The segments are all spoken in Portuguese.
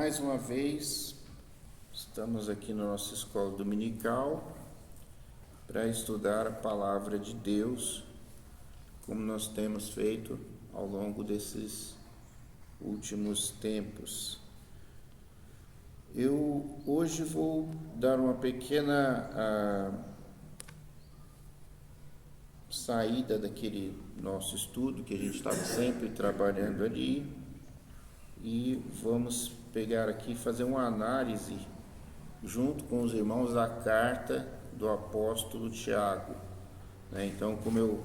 Mais uma vez, estamos aqui na nossa escola dominical para estudar a palavra de Deus, como nós temos feito ao longo desses últimos tempos. Eu hoje vou dar uma pequena saída daquele nosso estudo que a gente estava sempre trabalhando ali, e vamos pegar aqui e fazer uma análise junto com os irmãos da carta do apóstolo Tiago, né? Então, como eu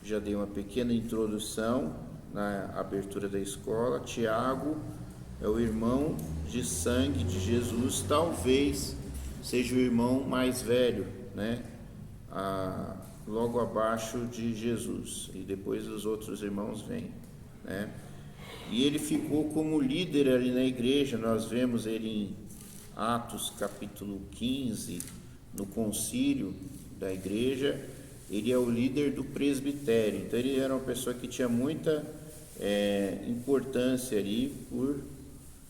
já dei uma pequena introdução na abertura da escola, Tiago é o irmão de sangue de Jesus, talvez seja o irmão mais velho, né? Logo abaixo de Jesus, e depois os outros irmãos vêm, né? E ele ficou como líder ali na igreja. Nós vemos ele em Atos capítulo 15, no concílio da igreja. Ele é o líder do presbitério, então ele era uma pessoa que tinha muita importância ali,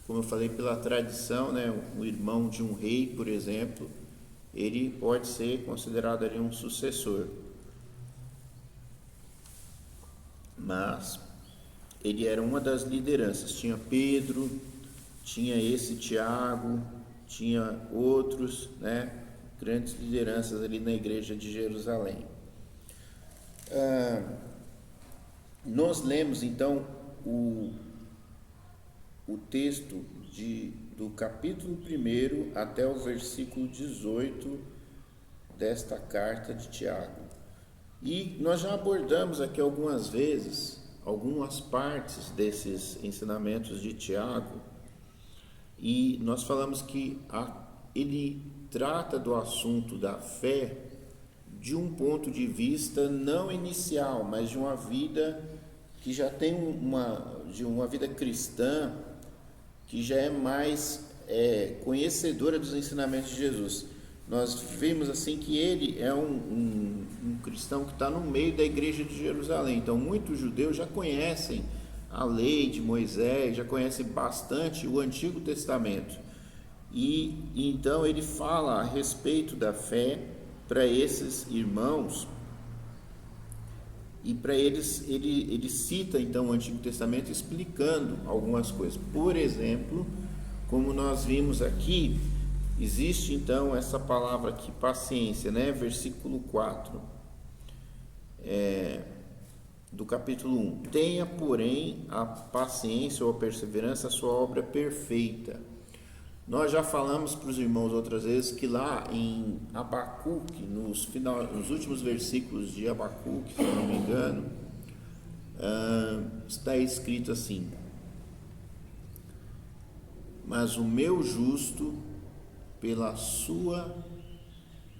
como eu falei, pela tradição, né? O irmão de um rei, por exemplo, ele pode ser considerado ali um sucessor, mas ele era uma das lideranças. Tinha Pedro, tinha esse Tiago, tinha outros, né, grandes lideranças ali na igreja de Jerusalém. Nós lemos então o texto do capítulo 1 até o versículo 18 desta carta de Tiago. E nós já abordamos aqui algumas vezes algumas partes desses ensinamentos de Tiago, e nós falamos que ele trata do assunto da fé de um ponto de vista não inicial, mas de uma vida que já tem uma vida cristã, que já é mais conhecedora dos ensinamentos de Jesus. Nós vimos assim que ele é um cristão que está no meio da igreja de Jerusalém. Então muitos judeus já conhecem a lei de Moisés, já conhecem bastante o Antigo Testamento, e então ele fala a respeito da fé para esses irmãos, e para eles ele cita então o Antigo Testamento explicando algumas coisas. Por exemplo, como nós vimos aqui, existe então essa palavra aqui, paciência, né? Versículo 4 do capítulo 1. Tenha, porém, a paciência ou a perseverança, a sua obra perfeita. Nós já falamos para os irmãos outras vezes que lá em Abacuque, nos últimos versículos de Abacuque, se eu não me engano, está escrito assim: mas o meu justo, pela sua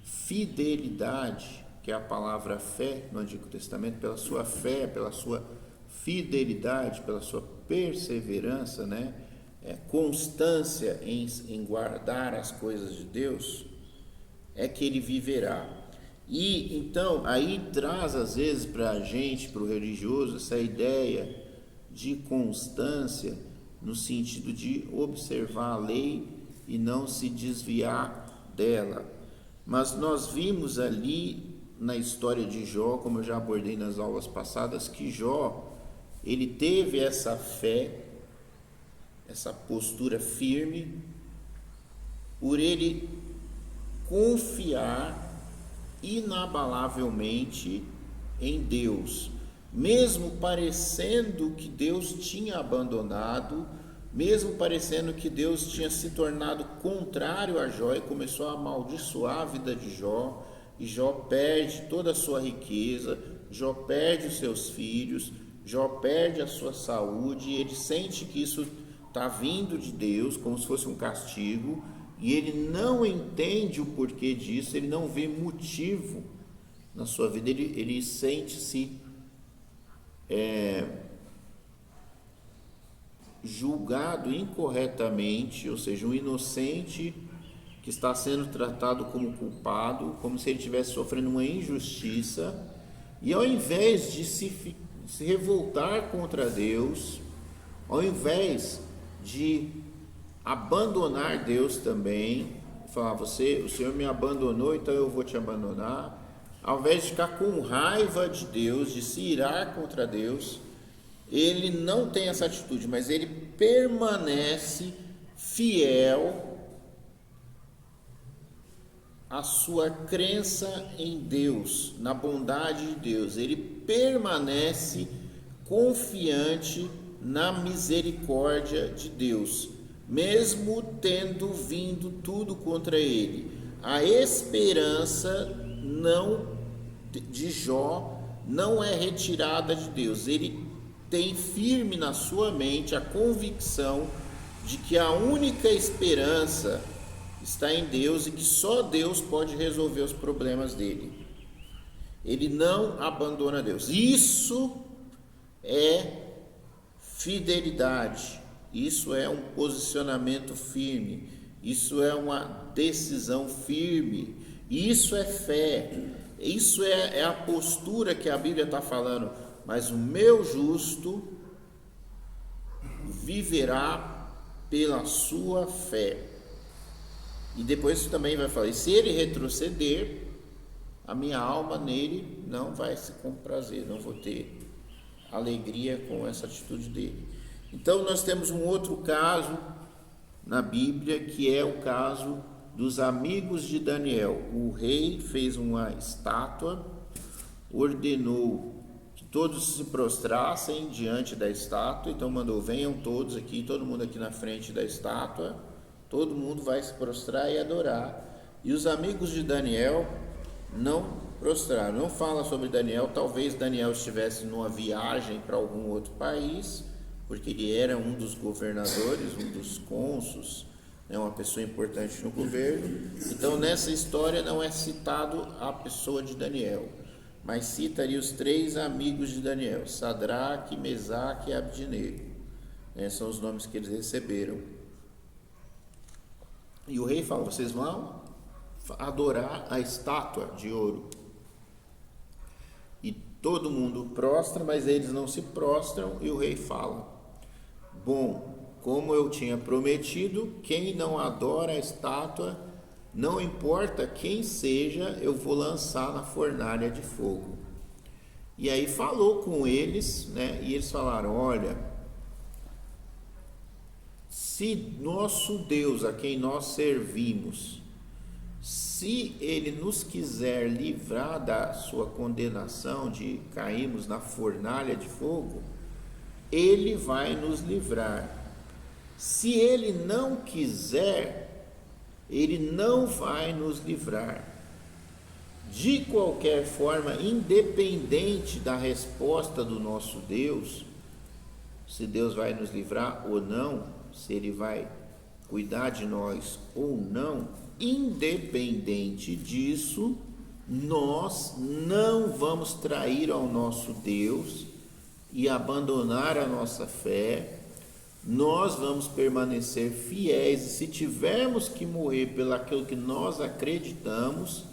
fidelidade, que é a palavra fé no Antigo Testamento, pela sua fé, pela sua fidelidade, pela sua perseverança, né? Constância em guardar as coisas de Deus, é que ele viverá. E então aí traz às vezes para a gente, para o religioso, essa ideia de constância no sentido de observar a lei e não se desviar dela. Mas nós vimos ali na história de Jó, como eu já abordei nas aulas passadas, que Jó, ele teve essa fé, essa postura firme, por ele confiar inabalavelmente em Deus, mesmo parecendo que Deus tinha abandonado, mesmo parecendo que Deus tinha se tornado contrário a Jó e começou a amaldiçoar a vida de Jó, e Jó perde toda a sua riqueza, Jó perde os seus filhos, Jó perde a sua saúde, e ele sente que isso está vindo de Deus, como se fosse um castigo, e ele não entende o porquê disso, ele não vê motivo na sua vida, ele sente-se julgado incorretamente, ou seja, um inocente que está sendo tratado como culpado, como se ele estivesse sofrendo uma injustiça, e ao invés de se revoltar contra Deus, ao invés de abandonar Deus também, falar, o Senhor me abandonou, então eu vou te abandonar. Ao invés de ficar com raiva de Deus, de se irar contra Deus, ele não tem essa atitude, mas ele permanece fiel à sua crença em Deus, na bondade de Deus. Ele permanece confiante na misericórdia de Deus, mesmo tendo vindo tudo contra ele. A esperança de Jó não é retirada de Deus. Ele tem firme na sua mente a convicção de que a única esperança está em Deus e que só Deus pode resolver os problemas dele. Ele não abandona Deus. Isso é fidelidade, isso é um posicionamento firme, isso é uma decisão firme, isso é fé, isso é a postura que a Bíblia está falando. Mas o meu justo viverá pela sua fé. E depois também vai falar, e se ele retroceder, a minha alma nele não vai se comprazer, não vou ter alegria com essa atitude dele. Então nós temos um outro caso na Bíblia, que é o caso dos amigos de Daniel. O rei fez uma estátua, ordenou que todos se prostrassem diante da estátua, então mandou, venham todos aqui, todo mundo aqui na frente da estátua, todo mundo vai se prostrar e adorar. E os amigos de Daniel não prostraram. Não fala sobre Daniel, talvez Daniel estivesse numa viagem para algum outro país, porque ele era um dos governadores, um dos cônsuls, uma pessoa importante no governo. Então nessa história não é citado a pessoa de Daniel, mas cita ali os 3 amigos de Daniel, Sadraque, Mesaque e Abdinego, são os nomes que eles receberam. E o rei fala, vocês vão adorar a estátua de ouro. E todo mundo prostra, mas eles não se prostram. E o rei fala, bom, como eu tinha prometido, quem não adora a estátua, não importa quem seja, eu vou lançar na fornalha de fogo. E aí falou com eles, e eles falaram, olha, se nosso Deus, a quem nós servimos, se ele nos quiser livrar da sua condenação de cairmos na fornalha de fogo, ele vai nos livrar. Se ele não quiser, ele não vai nos livrar. De qualquer forma, independente da resposta do nosso Deus, se Deus vai nos livrar ou não, se ele vai cuidar de nós ou não, independente disso, nós não vamos trair ao nosso Deus e abandonar a nossa fé. Nós vamos permanecer fiéis, e se tivermos que morrer pelo aquilo que nós acreditamos,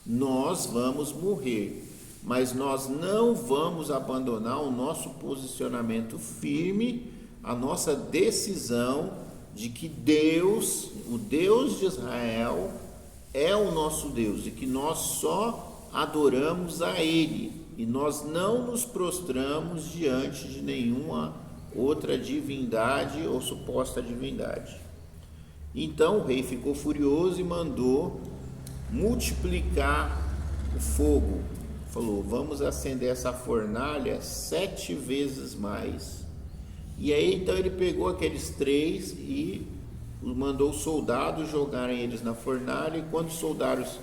nós vamos morrer, mas nós não vamos abandonar o nosso posicionamento firme, a nossa decisão de que Deus, o Deus de Israel, é o nosso Deus e que nós só adoramos a Ele e nós não nos prostramos diante de nenhuma outra divindade ou suposta divindade. Então o rei ficou furioso e mandou multiplicar o fogo. Falou, vamos acender essa fornalha 7 vezes mais. E aí então ele pegou aqueles 3 e mandou os soldados jogarem eles na fornalha. E quando os soldados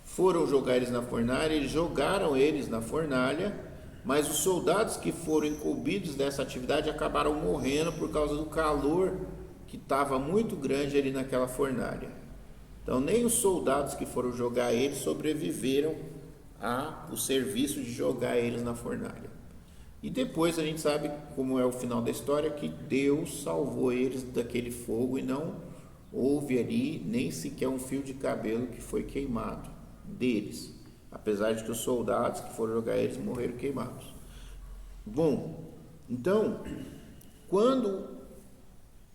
foram jogar eles na fornalha, eles jogaram eles na fornalha, mas os soldados que foram incumbidos dessa atividade acabaram morrendo por causa do calor que estava muito grande ali naquela fornalha. Então nem os soldados que foram jogar eles sobreviveram ao serviço de jogar eles na fornalha. E depois a gente sabe como é o final da história, que Deus salvou eles daquele fogo e não houve ali nem sequer um fio de cabelo que foi queimado deles, apesar de que os soldados que foram jogar eles morreram queimados. Bom, então, quando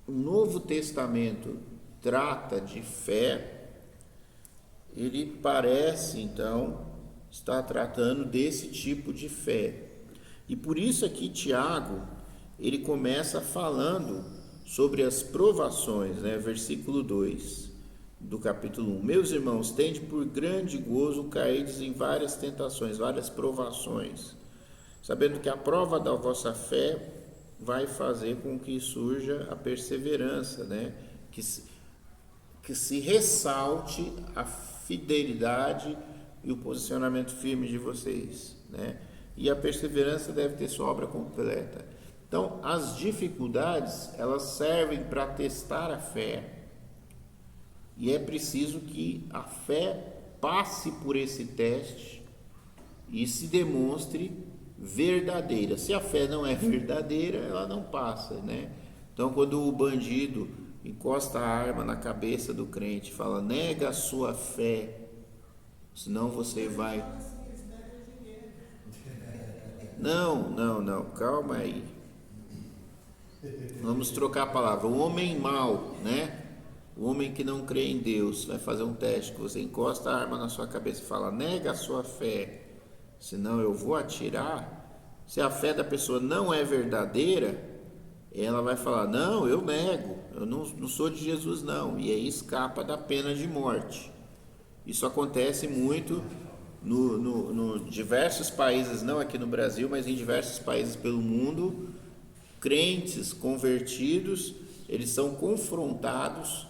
o Novo Testamento trata de fé, ele parece então estar tratando desse tipo de fé. E por isso aqui Tiago, ele começa falando sobre as provações, né? Versículo 2 do capítulo 1. Meus irmãos, tende por grande gozo cairdes em várias tentações, várias provações, sabendo que a prova da vossa fé vai fazer com que surja a perseverança, né? Que se ressalte a fidelidade e o posicionamento firme de vocês, né? E a perseverança deve ter sua obra completa. Então, as dificuldades, elas servem para testar a fé, e é preciso que a fé passe por esse teste e se demonstre verdadeira. Se a fé não é verdadeira, ela não passa, né? Então, quando o bandido encosta a arma na cabeça do crente e fala, nega a sua fé, senão você vai... Não, calma aí. Vamos trocar a palavra. O homem mau, né? O homem que não crê em Deus vai fazer um teste, que você encosta a arma na sua cabeça e fala, nega a sua fé, senão eu vou atirar. Se a fé da pessoa não é verdadeira, ela vai falar, não, eu nego, eu não sou de Jesus não, e aí escapa da pena de morte. Isso acontece muito no diversos países, não aqui no Brasil, mas em diversos países pelo mundo. Crentes convertidos, eles são confrontados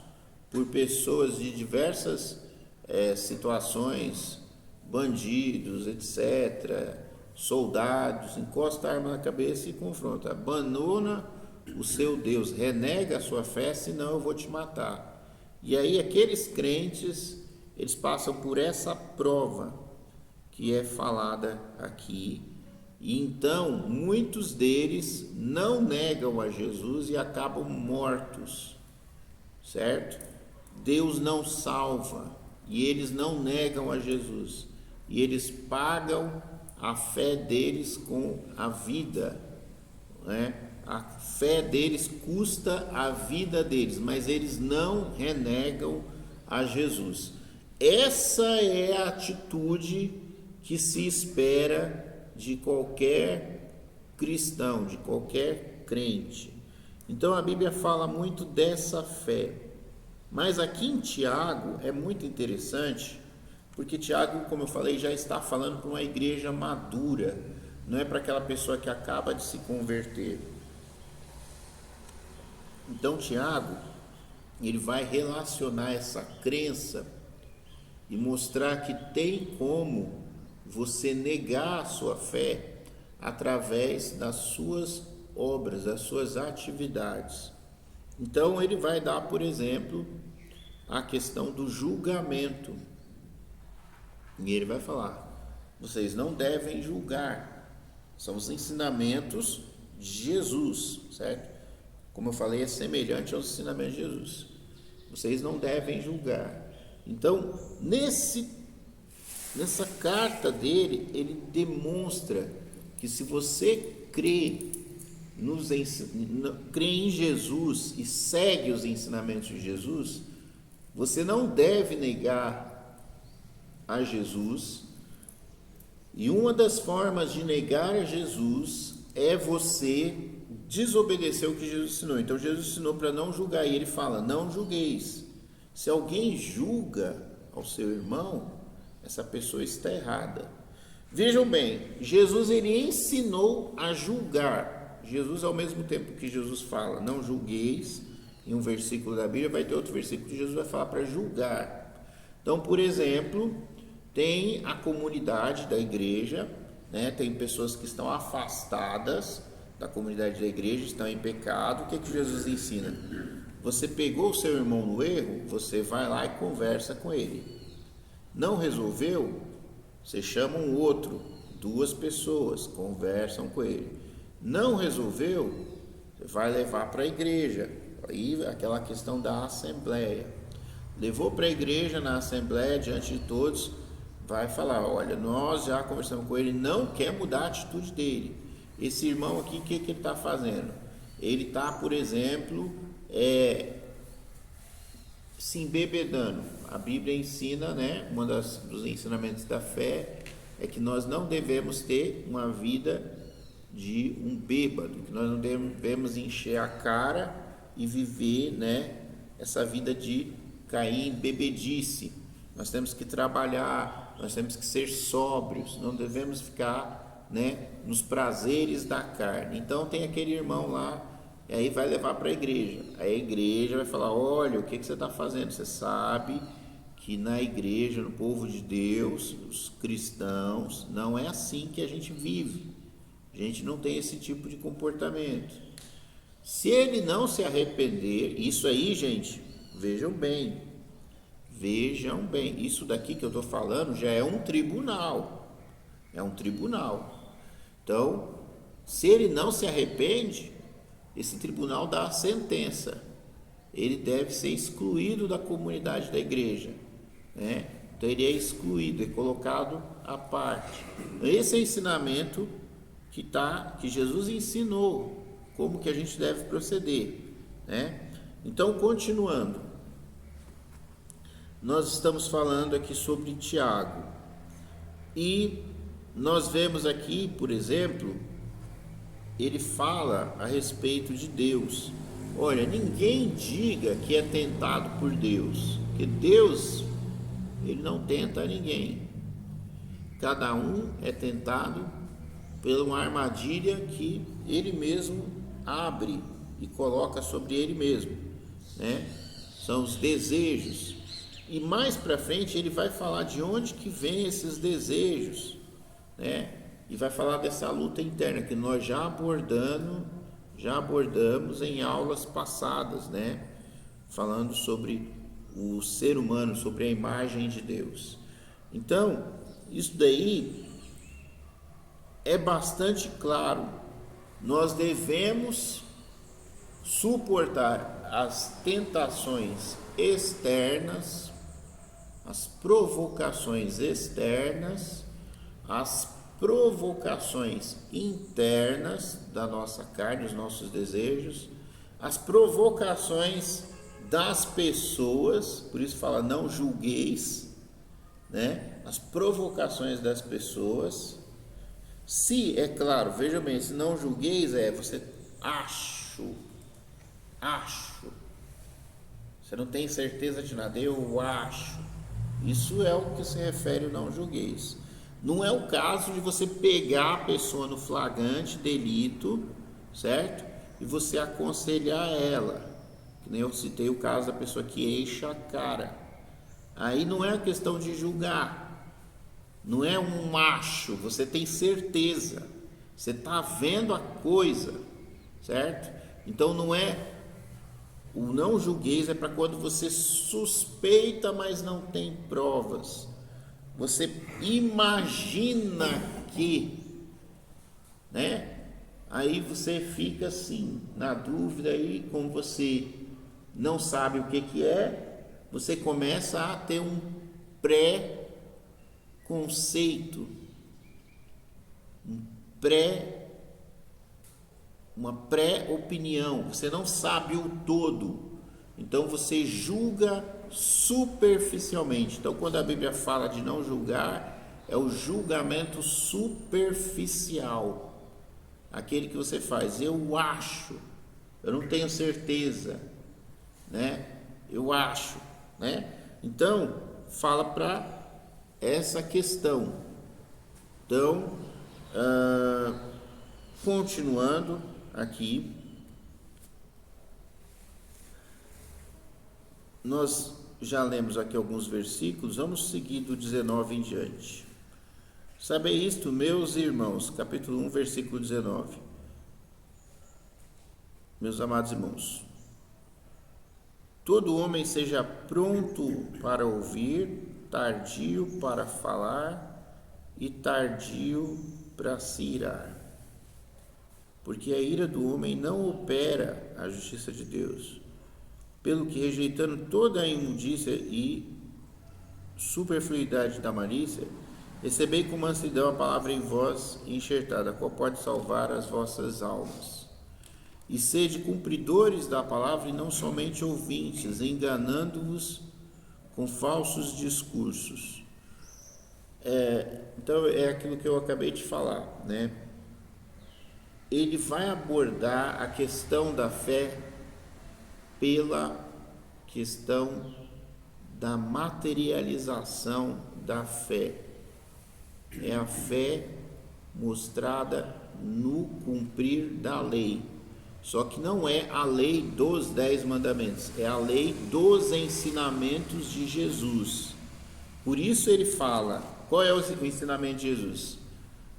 por pessoas de diversas situações, bandidos, etc., soldados, encosta a arma na cabeça e confronta, abandona o seu Deus, renega a sua fé, senão eu vou te matar. E aí aqueles crentes, eles passam por essa prova que é falada aqui, e então muitos deles não negam a Jesus e acabam mortos, certo? Deus não salva e eles não negam a Jesus, e eles pagam a fé deles com a vida, né? A fé deles custa a vida deles, mas eles não renegam a Jesus. Essa é a atitude que se espera de qualquer cristão, de qualquer crente. Então a Bíblia fala muito dessa fé. Mas aqui em Tiago é muito interessante, porque Tiago, como eu falei, já está falando para uma igreja madura, não é para aquela pessoa que acaba de se converter. Então Tiago, ele vai relacionar essa crença e mostrar que tem como você negar a sua fé através das suas obras, das suas atividades. Então ele vai dar, por exemplo, a questão do julgamento. E ele vai falar, vocês não devem julgar. São os ensinamentos de Jesus, certo? Como eu falei, é semelhante aos ensinamentos de Jesus. Vocês não devem julgar. Então, nessa carta dele, ele demonstra que se você crê em Jesus e segue os ensinamentos de Jesus, você não deve negar a Jesus. E uma das formas de negar a Jesus é você desobedecer o que Jesus ensinou. Então Jesus ensinou para não julgar, e ele fala, não julgueis. Se alguém julga ao seu irmão, essa pessoa está errada. Vejam bem, Jesus ele ensinou a julgar. Jesus, ao mesmo tempo que Jesus fala, não julgueis, em um versículo da Bíblia, vai ter outro versículo que Jesus vai falar para julgar. Então, por exemplo, tem a comunidade da igreja, né? Tem pessoas que estão afastadas da comunidade da igreja, estão em pecado. O que Jesus ensina? Você pegou o seu irmão no erro, você vai lá e conversa com ele. Não resolveu? Você chama um outro, 2 pessoas, conversam com ele. Não resolveu? Você vai levar para a igreja. Aí aquela questão da assembleia. Levou para a igreja, na assembleia, diante de todos, vai falar, olha, nós já conversamos com ele, não quer mudar a atitude dele. Esse irmão aqui, o que ele está fazendo? Ele está, por exemplo, se embebedando. A Bíblia ensina, né, dos ensinamentos da fé é que nós não devemos ter uma vida de um bêbado, que nós não devemos encher a cara e viver, né, essa vida de cair em bebedice. Nós temos que trabalhar, nós temos que ser sóbrios, não devemos ficar, né, nos prazeres da carne. Então tem aquele irmão lá, e aí vai levar para a igreja. Aí a igreja vai falar: olha, o que você está fazendo? Você sabe que na igreja, no povo de Deus, os cristãos, não é assim que a gente vive. A gente não tem esse tipo de comportamento. Se ele não se arrepender, isso aí, gente, vejam bem, isso daqui que eu estou falando já é um tribunal. É um tribunal. Então, se ele não se arrepende, esse tribunal dá a sentença. Ele deve ser excluído da comunidade da igreja, né? Então ele é excluído, é colocado à parte. Esse é o ensinamento que Jesus ensinou, como que a gente deve proceder, né? Então, continuando, nós estamos falando aqui sobre Tiago, e nós vemos aqui, por exemplo, ele fala a respeito de Deus. Olha, ninguém diga que é tentado por Deus, porque Deus, ele não tenta ninguém. Cada um é tentado por uma armadilha que ele mesmo abre e coloca sobre ele mesmo, né? São os desejos. E mais para frente ele vai falar de onde que vem esses desejos, né? E vai falar dessa luta interna que nós já abordamos em aulas passadas, né? Falando sobre o ser humano, sobre a imagem de Deus. Então, isso daí é bastante claro. Nós devemos suportar as tentações externas, as provocações externas, as provocações internas da nossa carne, os nossos desejos, as provocações das pessoas, por isso fala não julgueis, né? As provocações das pessoas. Se, é claro, veja bem, se não julgueis você acho, você não tem certeza de nada, eu acho. Isso é o que se refere ao não julgueis. Não é o caso de você pegar a pessoa no flagrante delito, certo? E você aconselhar ela, que nem eu citei o caso da pessoa que eixa a cara. Aí não é a questão de julgar, não é um macho, você tem certeza, você está vendo a coisa, certo? Então não é, o não julgueis é para quando você suspeita, mas não tem provas. Você imagina que, né? Aí você fica assim, na dúvida, aí como você não sabe o que é, você começa a ter um pré-conceito, uma pré-opinião, você não sabe o todo, então você julga superficialmente. Então, quando a Bíblia fala de não julgar, é o julgamento superficial, aquele que você faz, eu acho, eu não tenho certeza, né? Eu acho, né? Então, fala para essa questão. Então, continuando aqui, nós já lemos aqui alguns versículos, vamos seguir do 19 em diante. Sabei isto, meus irmãos, capítulo 1, versículo 19. Meus amados irmãos, todo homem seja pronto para ouvir, tardio para falar e tardio para se irar. Porque a ira do homem não opera a justiça de Deus. Pelo que, rejeitando toda a imundícia e superfluidade da malícia, recebei com mansidão a palavra em vós enxertada, a qual pode salvar as vossas almas. e sede cumpridores da palavra e não somente ouvintes, enganando-vos com falsos discursos. Então é aquilo que eu acabei de falar, né? Ele vai abordar a questão da fé pela questão da materialização da fé. É a fé mostrada no cumprir da lei. Só que não é a lei dos 10 mandamentos, é a lei dos ensinamentos de Jesus. Por isso ele fala, qual é o ensinamento de Jesus?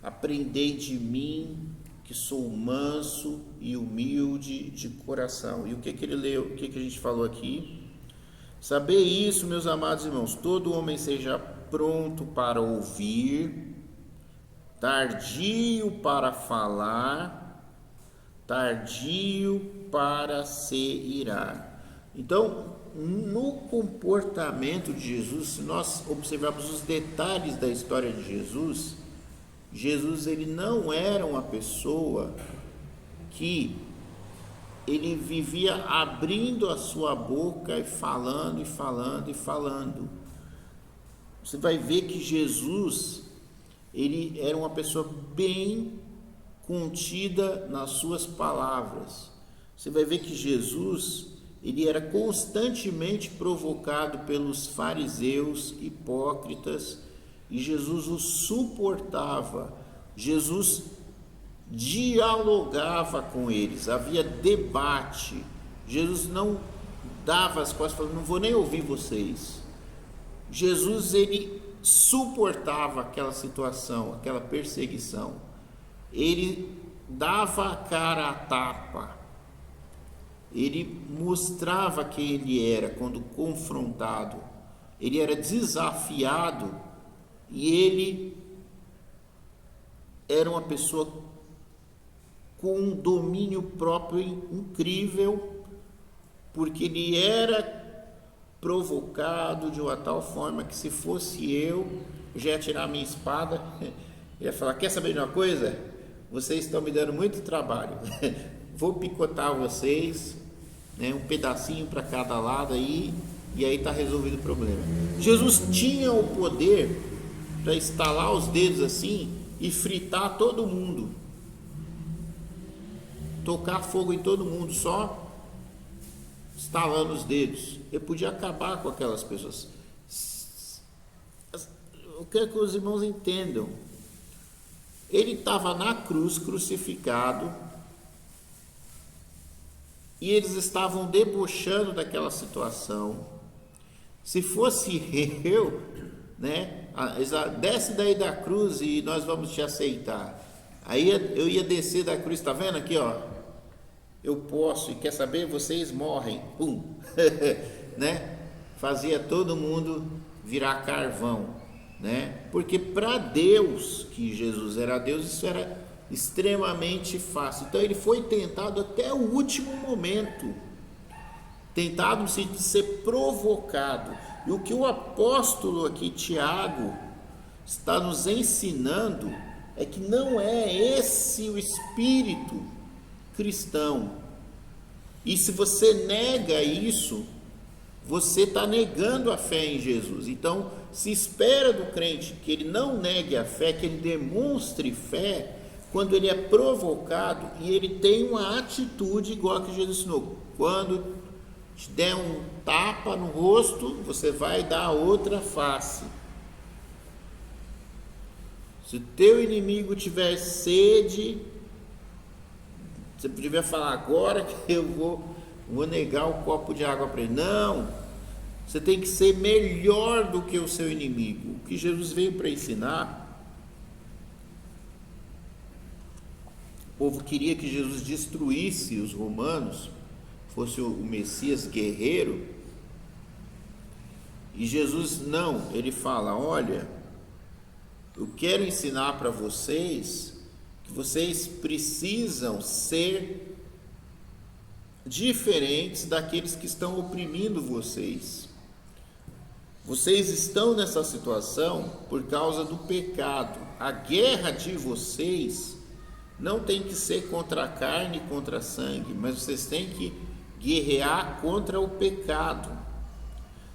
Aprendei de mim, que sou manso e humilde de coração. E o que ele leu, o que a gente falou aqui? Sabei isso, meus amados irmãos, todo homem seja pronto para ouvir, tardio para falar, tardio para se irar. Então, no comportamento de Jesus, se nós observarmos os detalhes da história de Jesus, ele não era uma pessoa que ele vivia abrindo a sua boca e falando, e falando, e falando. Você vai ver que Jesus, ele era uma pessoa bem contida nas suas palavras. Você vai ver que Jesus, ele era constantemente provocado pelos fariseus hipócritas, e Jesus os suportava. Jesus dialogava com eles, havia debate. Jesus não dava as costas, falando, não vou nem ouvir vocês. Jesus, ele suportava aquela situação, aquela perseguição. Ele dava a cara à tapa. Ele mostrava quem ele era quando confrontado. Ele era desafiado e ele era uma pessoa com um domínio próprio incrível, porque ele era provocado de uma tal forma que, se fosse eu já ia tirar a minha espada, ia falar, quer saber de uma coisa? Vocês estão me dando muito trabalho, vou picotar vocês, né, um pedacinho para cada lado aí, e aí está resolvido o problema. Jesus tinha o poder para estalar os dedos assim e fritar todo mundo, tocar fogo em todo mundo, só estalando os dedos. Ele podia acabar com aquelas pessoas. Eu quero que os irmãos entendam. Ele estava na cruz, crucificado, e eles estavam debochando daquela situação. Se fosse eu, né, desce daí da cruz e nós vamos te aceitar. Aí eu ia descer da cruz, tá vendo aqui, ó? Eu posso, e quer saber? Vocês morrem. Pum! Né? Fazia todo mundo virar carvão, né? Porque para Deus, que Jesus era Deus, isso era extremamente fácil. Então ele foi tentado até o último momento, tentado no sentido de ser provocado. E o que o apóstolo aqui, Tiago, está nos ensinando é que não é esse o espírito cristão. E se você nega isso, você está negando a fé em Jesus. Então se espera do crente que ele não negue a fé, que ele demonstre fé quando ele é provocado e ele tem uma atitude igual a que Jesus ensinou. Quando te der um tapa no rosto, você vai dar a outra face. Se o teu inimigo tiver sede, você devia falar, agora que eu vou negar o copo de água para ele. Não, você tem que ser melhor do que o seu inimigo. O que Jesus veio para ensinar, o povo queria que Jesus destruísse os romanos, fosse o Messias guerreiro, e Jesus não, ele fala, olha, eu quero ensinar para vocês que vocês precisam ser diferentes daqueles que estão oprimindo vocês. Vocês estão nessa situação por causa do pecado. A guerra de vocês não tem que ser contra a carne e contra a sangue, mas vocês têm que guerrear contra o pecado.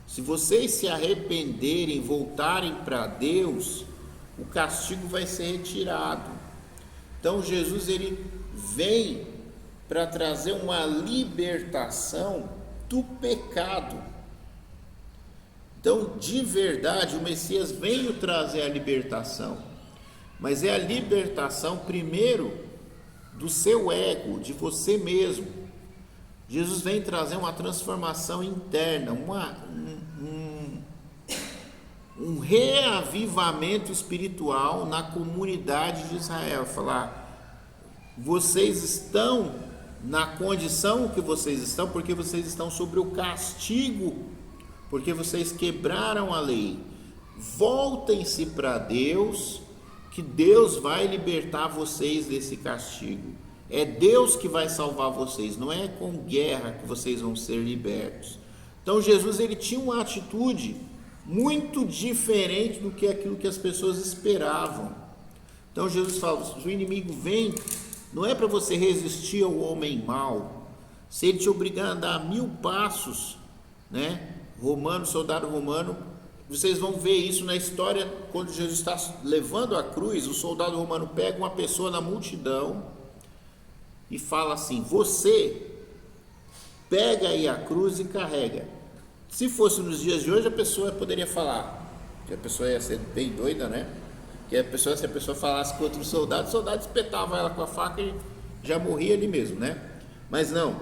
Se vocês se arrependerem, voltarem para Deus, o castigo vai ser retirado. Então Jesus ele vem para trazer uma libertação do pecado. Então, de verdade, o Messias veio trazer a libertação, mas é a libertação primeiro do seu ego, de você mesmo. Jesus vem trazer uma transformação interna, um reavivamento espiritual na comunidade de Israel. Falar, vocês estão na condição que vocês estão, porque vocês estão sobre o castigo, porque vocês quebraram a lei. Voltem-se para Deus, que Deus vai libertar vocês desse castigo. É Deus que vai salvar vocês, não é com guerra que vocês vão ser libertos. Então Jesus ele tinha uma atitude muito diferente do que aquilo que as pessoas esperavam. Então Jesus fala, se o inimigo vem, não é para você resistir ao homem mau. Se ele te obrigar a andar 1000 passos, né? Soldado romano, vocês vão ver isso na história, quando Jesus está levando a cruz, o soldado romano pega uma pessoa na multidão e fala assim, você pega aí a cruz e carrega. Se fosse nos dias de hoje, a pessoa poderia falar, que a pessoa ia ser bem doida, né? Que se a pessoa falasse com outro soldado, o soldado espetava ela com a faca e já morria ali mesmo, né? Mas não,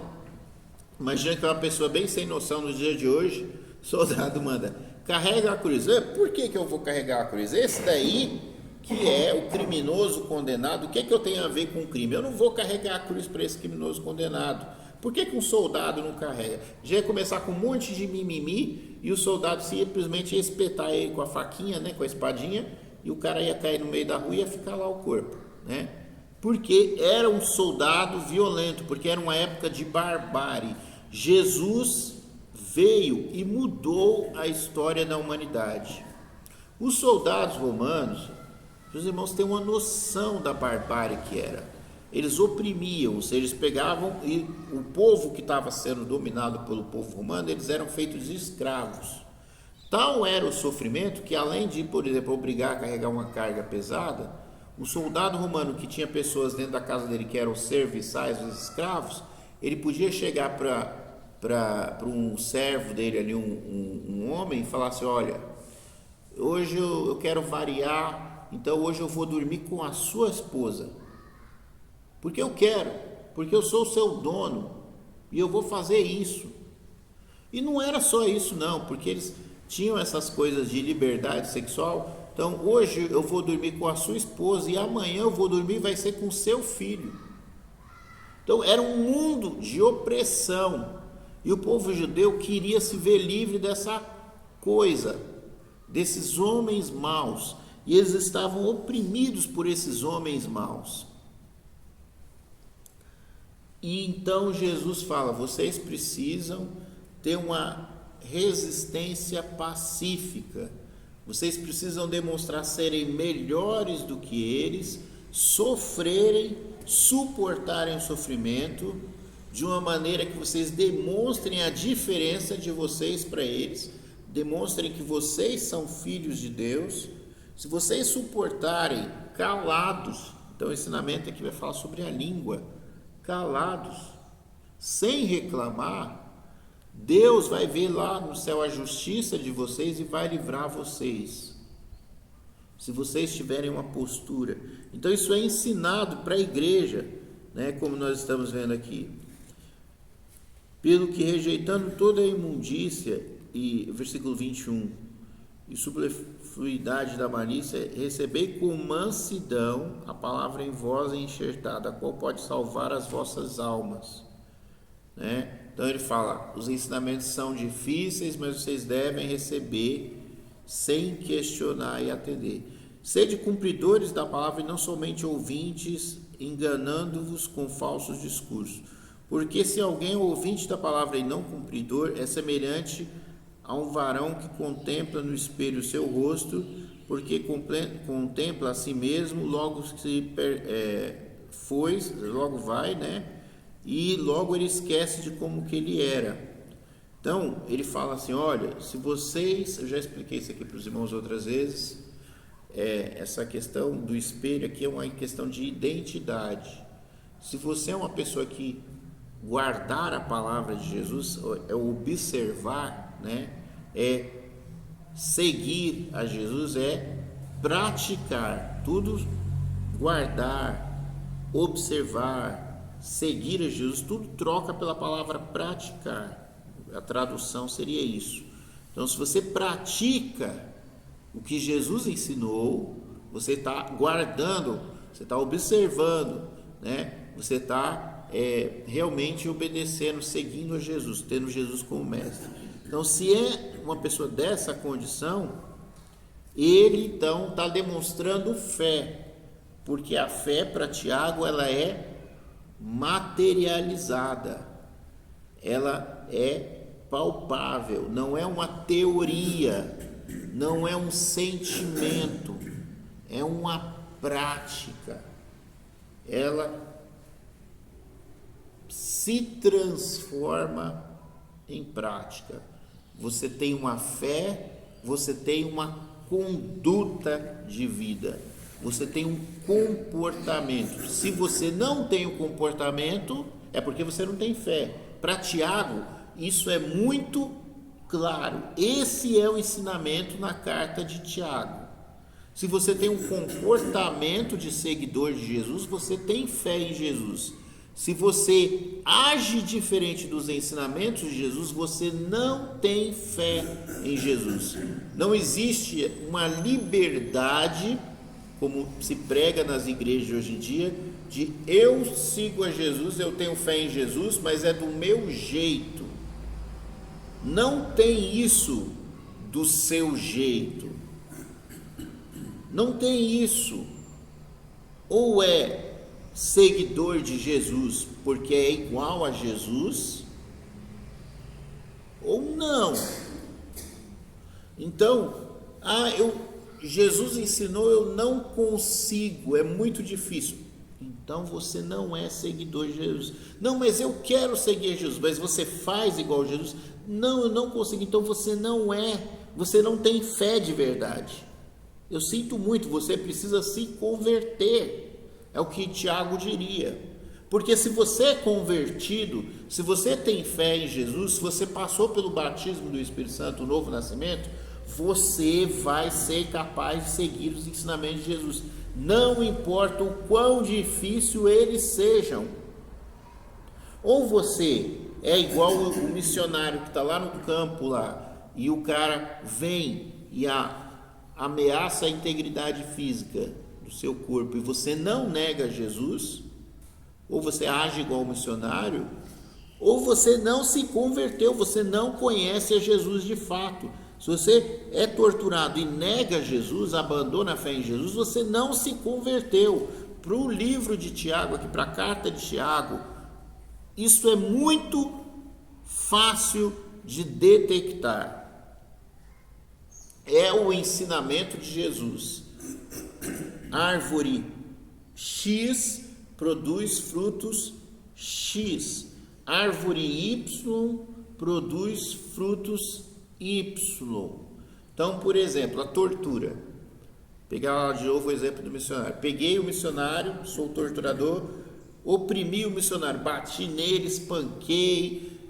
imagina que é uma pessoa bem sem noção nos dias de hoje, o soldado manda, carrega a cruz. Por que eu vou carregar a cruz? Esse daí, que é o criminoso condenado, o que eu tenho a ver com o crime? Eu não vou carregar a cruz para esse criminoso condenado. Por que um soldado não carrega? Já ia começar com um monte de mimimi e o soldado simplesmente ia espetar ele com a faquinha, né, com a espadinha, e o cara ia cair no meio da rua e ia ficar lá o corpo, né? Porque era um soldado violento, porque era uma época de barbárie. Jesus veio e mudou a história da humanidade. Os soldados romanos, os irmãos têm uma noção da barbárie que era. Eles oprimiam, eles pegavam, e o povo que estava sendo dominado pelo povo romano, eles eram feitos de escravos. Tal era o sofrimento que, além de, por exemplo, obrigar a carregar uma carga pesada, o soldado romano que tinha pessoas dentro da casa dele que eram serviçais, os escravos, ele podia chegar para um servo dele ali, um homem, e falar assim, olha, hoje eu quero variar, então hoje eu vou dormir com a sua esposa, porque eu quero, porque eu sou o seu dono, e eu vou fazer isso. E não era só isso não, porque eles tinham essas coisas de liberdade sexual. Então hoje eu vou dormir com a sua esposa e amanhã eu vou dormir vai ser com o seu filho. Então era um mundo de opressão, e o povo judeu queria se ver livre dessa coisa, desses homens maus, e eles estavam oprimidos por esses homens maus. E então Jesus fala, vocês precisam ter uma resistência pacífica, vocês precisam demonstrar serem melhores do que eles, sofrerem, suportarem o sofrimento, de uma maneira que vocês demonstrem a diferença de vocês para eles, demonstrem que vocês são filhos de Deus. Se vocês suportarem calados, então o ensinamento aqui vai falar sobre a língua, calados, sem reclamar, Deus vai ver lá no céu a justiça de vocês e vai livrar vocês, se vocês tiverem uma postura. Então isso é ensinado para a igreja, né, como nós estamos vendo aqui. Pelo que rejeitando toda a imundícia, e versículo 21, e superfluidade da malícia, recebei com mansidão a palavra em vós enxertada, a qual pode salvar as vossas almas, né? Então ele fala, os ensinamentos são difíceis, mas vocês devem receber sem questionar e atender. Sede cumpridores da palavra e não somente ouvintes, enganando-vos com falsos discursos. Porque se alguém é ouvinte da palavra e não cumpridor, é semelhante a um varão que contempla no espelho o seu rosto, porque contempla a si mesmo, logo logo vai, né? E logo ele esquece de como que ele era. Então, ele fala assim, olha, se vocês, eu já expliquei isso aqui para os irmãos outras vezes, essa questão do espelho aqui é uma questão de identidade. Se você é uma pessoa que guardar a palavra de Jesus, é observar, né? É seguir a Jesus, é praticar, tudo guardar, observar, seguir a Jesus, tudo troca pela palavra praticar. A tradução seria isso. Então, se você pratica o que Jesus ensinou, você está guardando, você está observando, né? Você está realmente obedecendo, seguindo a Jesus, tendo Jesus como mestre. Então, se é uma pessoa dessa condição, ele então está demonstrando fé, porque a fé para Tiago ela é materializada, ela é palpável, não é uma teoria, não é um sentimento, é uma prática. Ela se transforma em prática. Você tem uma fé, você tem uma conduta de vida, você tem um comportamento. Se você não tem o comportamento, é porque você não tem fé. Para Tiago, isso é muito claro. Esse é o ensinamento na carta de Tiago. Se você tem um comportamento de seguidor de Jesus, você tem fé em Jesus. Se você age diferente dos ensinamentos de Jesus, você não tem fé em Jesus. Não existe uma liberdade, como se prega nas igrejas de hoje em dia, de eu sigo a Jesus, eu tenho fé em Jesus, mas é do meu jeito. Não tem isso do seu jeito. Não tem isso. Ou é seguidor de Jesus porque é igual a Jesus, ou não. Então, Jesus ensinou, eu não consigo, é muito difícil. Então você não é seguidor de Jesus. Não, mas eu quero seguir Jesus. Mas você faz igual a Jesus? Não, eu não consigo. Então você não tem fé de verdade. Eu sinto muito, você precisa se converter. É o que Tiago diria. Porque se você é convertido, se você tem fé em Jesus, se você passou pelo batismo do Espírito Santo, o novo nascimento, você vai ser capaz de seguir os ensinamentos de Jesus. Não importa o quão difícil eles sejam. Ou você é igual o missionário que está lá no campo lá, e o cara vem e ameaça a integridade física do seu corpo, e você não nega Jesus, ou você age igual o missionário, ou você não se converteu, você não conhece a Jesus de fato. Se você é torturado e nega Jesus, abandona a fé em Jesus, você não se converteu. Para o livro de Tiago, aqui para a carta de Tiago, isso é muito fácil de detectar. É o ensinamento de Jesus. Árvore X produz frutos X. Árvore Y produz frutos Y. Então, por exemplo, a tortura. Pegar de novo o exemplo do missionário. Peguei o missionário, sou torturador, oprimi o missionário, bati nele, espanquei,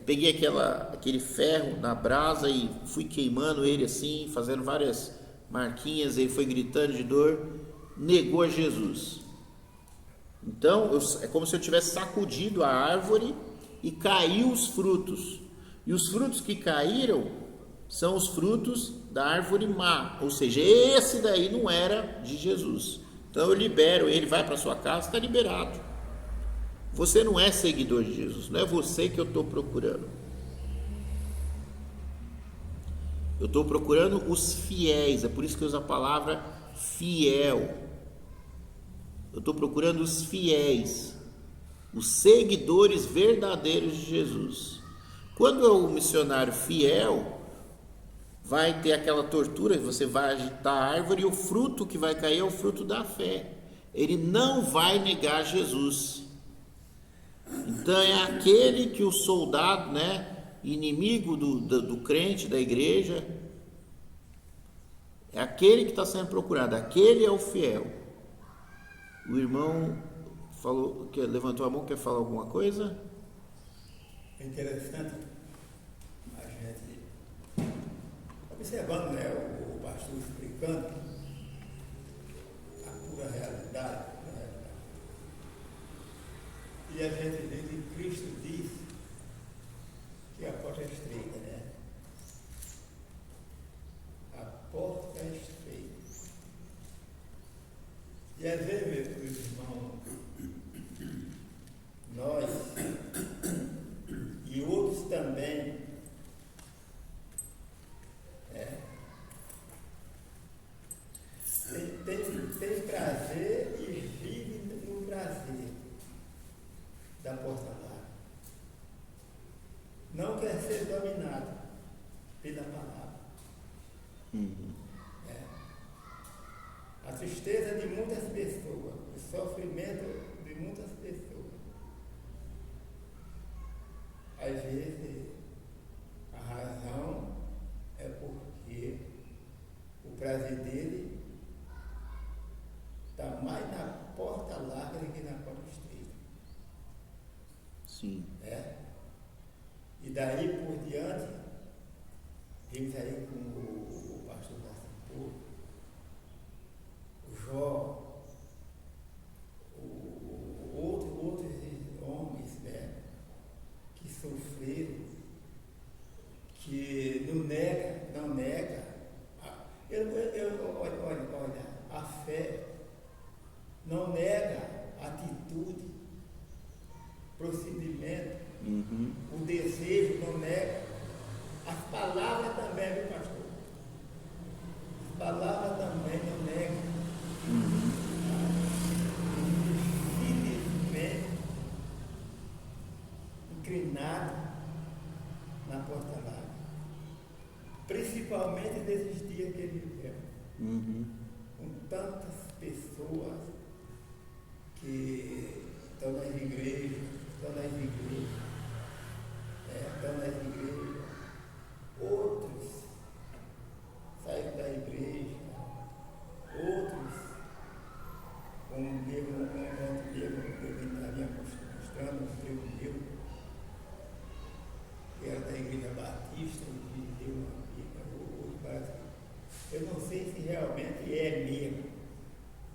peguei aquele ferro na brasa e fui queimando ele assim, fazendo várias marquinhas, ele foi gritando de dor, negou a Jesus. Então, é como se eu tivesse sacudido a árvore e caiu os frutos. E os frutos que caíram são os frutos da árvore má, ou seja, esse daí não era de Jesus. Então eu libero ele, vai para sua casa, está liberado. Você não é seguidor de Jesus, não é você que eu estou procurando. Eu estou procurando os fiéis, é por isso que eu uso a palavra fiel. Eu estou procurando os fiéis, os seguidores verdadeiros de Jesus. Quando é o missionário fiel, vai ter aquela tortura, você vai agitar a árvore e o fruto que vai cair é o fruto da fé. ele não vai negar Jesus. Então é aquele que o soldado, né, inimigo do crente, da igreja, é aquele que está sendo procurado, aquele é o fiel. O irmão falou, que levantou a mão, quer falar alguma coisa? É interessante a gente observando, né, o pastor explicando a pura realidade, e a gente vê que Cristo diz que a porta é estreita, né? A porta é estreita. E às vezes, meus irmãos, nós e outros também, tem prazer e vive no prazer da porta larga. Não quer ser dominado pela palavra. A tristeza de muitas pessoas, o sofrimento de muitas pessoas. Às vezes, a razão é porque o prazer dele está mais na porta larga do que na porta estreita. Sim. E daí por diante, vimos aí com o pastor Nascimento, o Jó, outros homens, né, que sofreram, que não nega. Olha, a fé não nega atitude, procedimento, o desejo não nega. As palavras também, viu, pastor? As palavras também não negam. Infelizmente, inclinado na porta larga. Principalmente nesses dias que ele viveu. Com tantas pessoas que estão nas igrejas, outros saíram da igreja, outros, como um Diego estaria mostrando, um primo meu, que era da igreja batista, e deu uma vida, eu não sei se realmente é mesmo,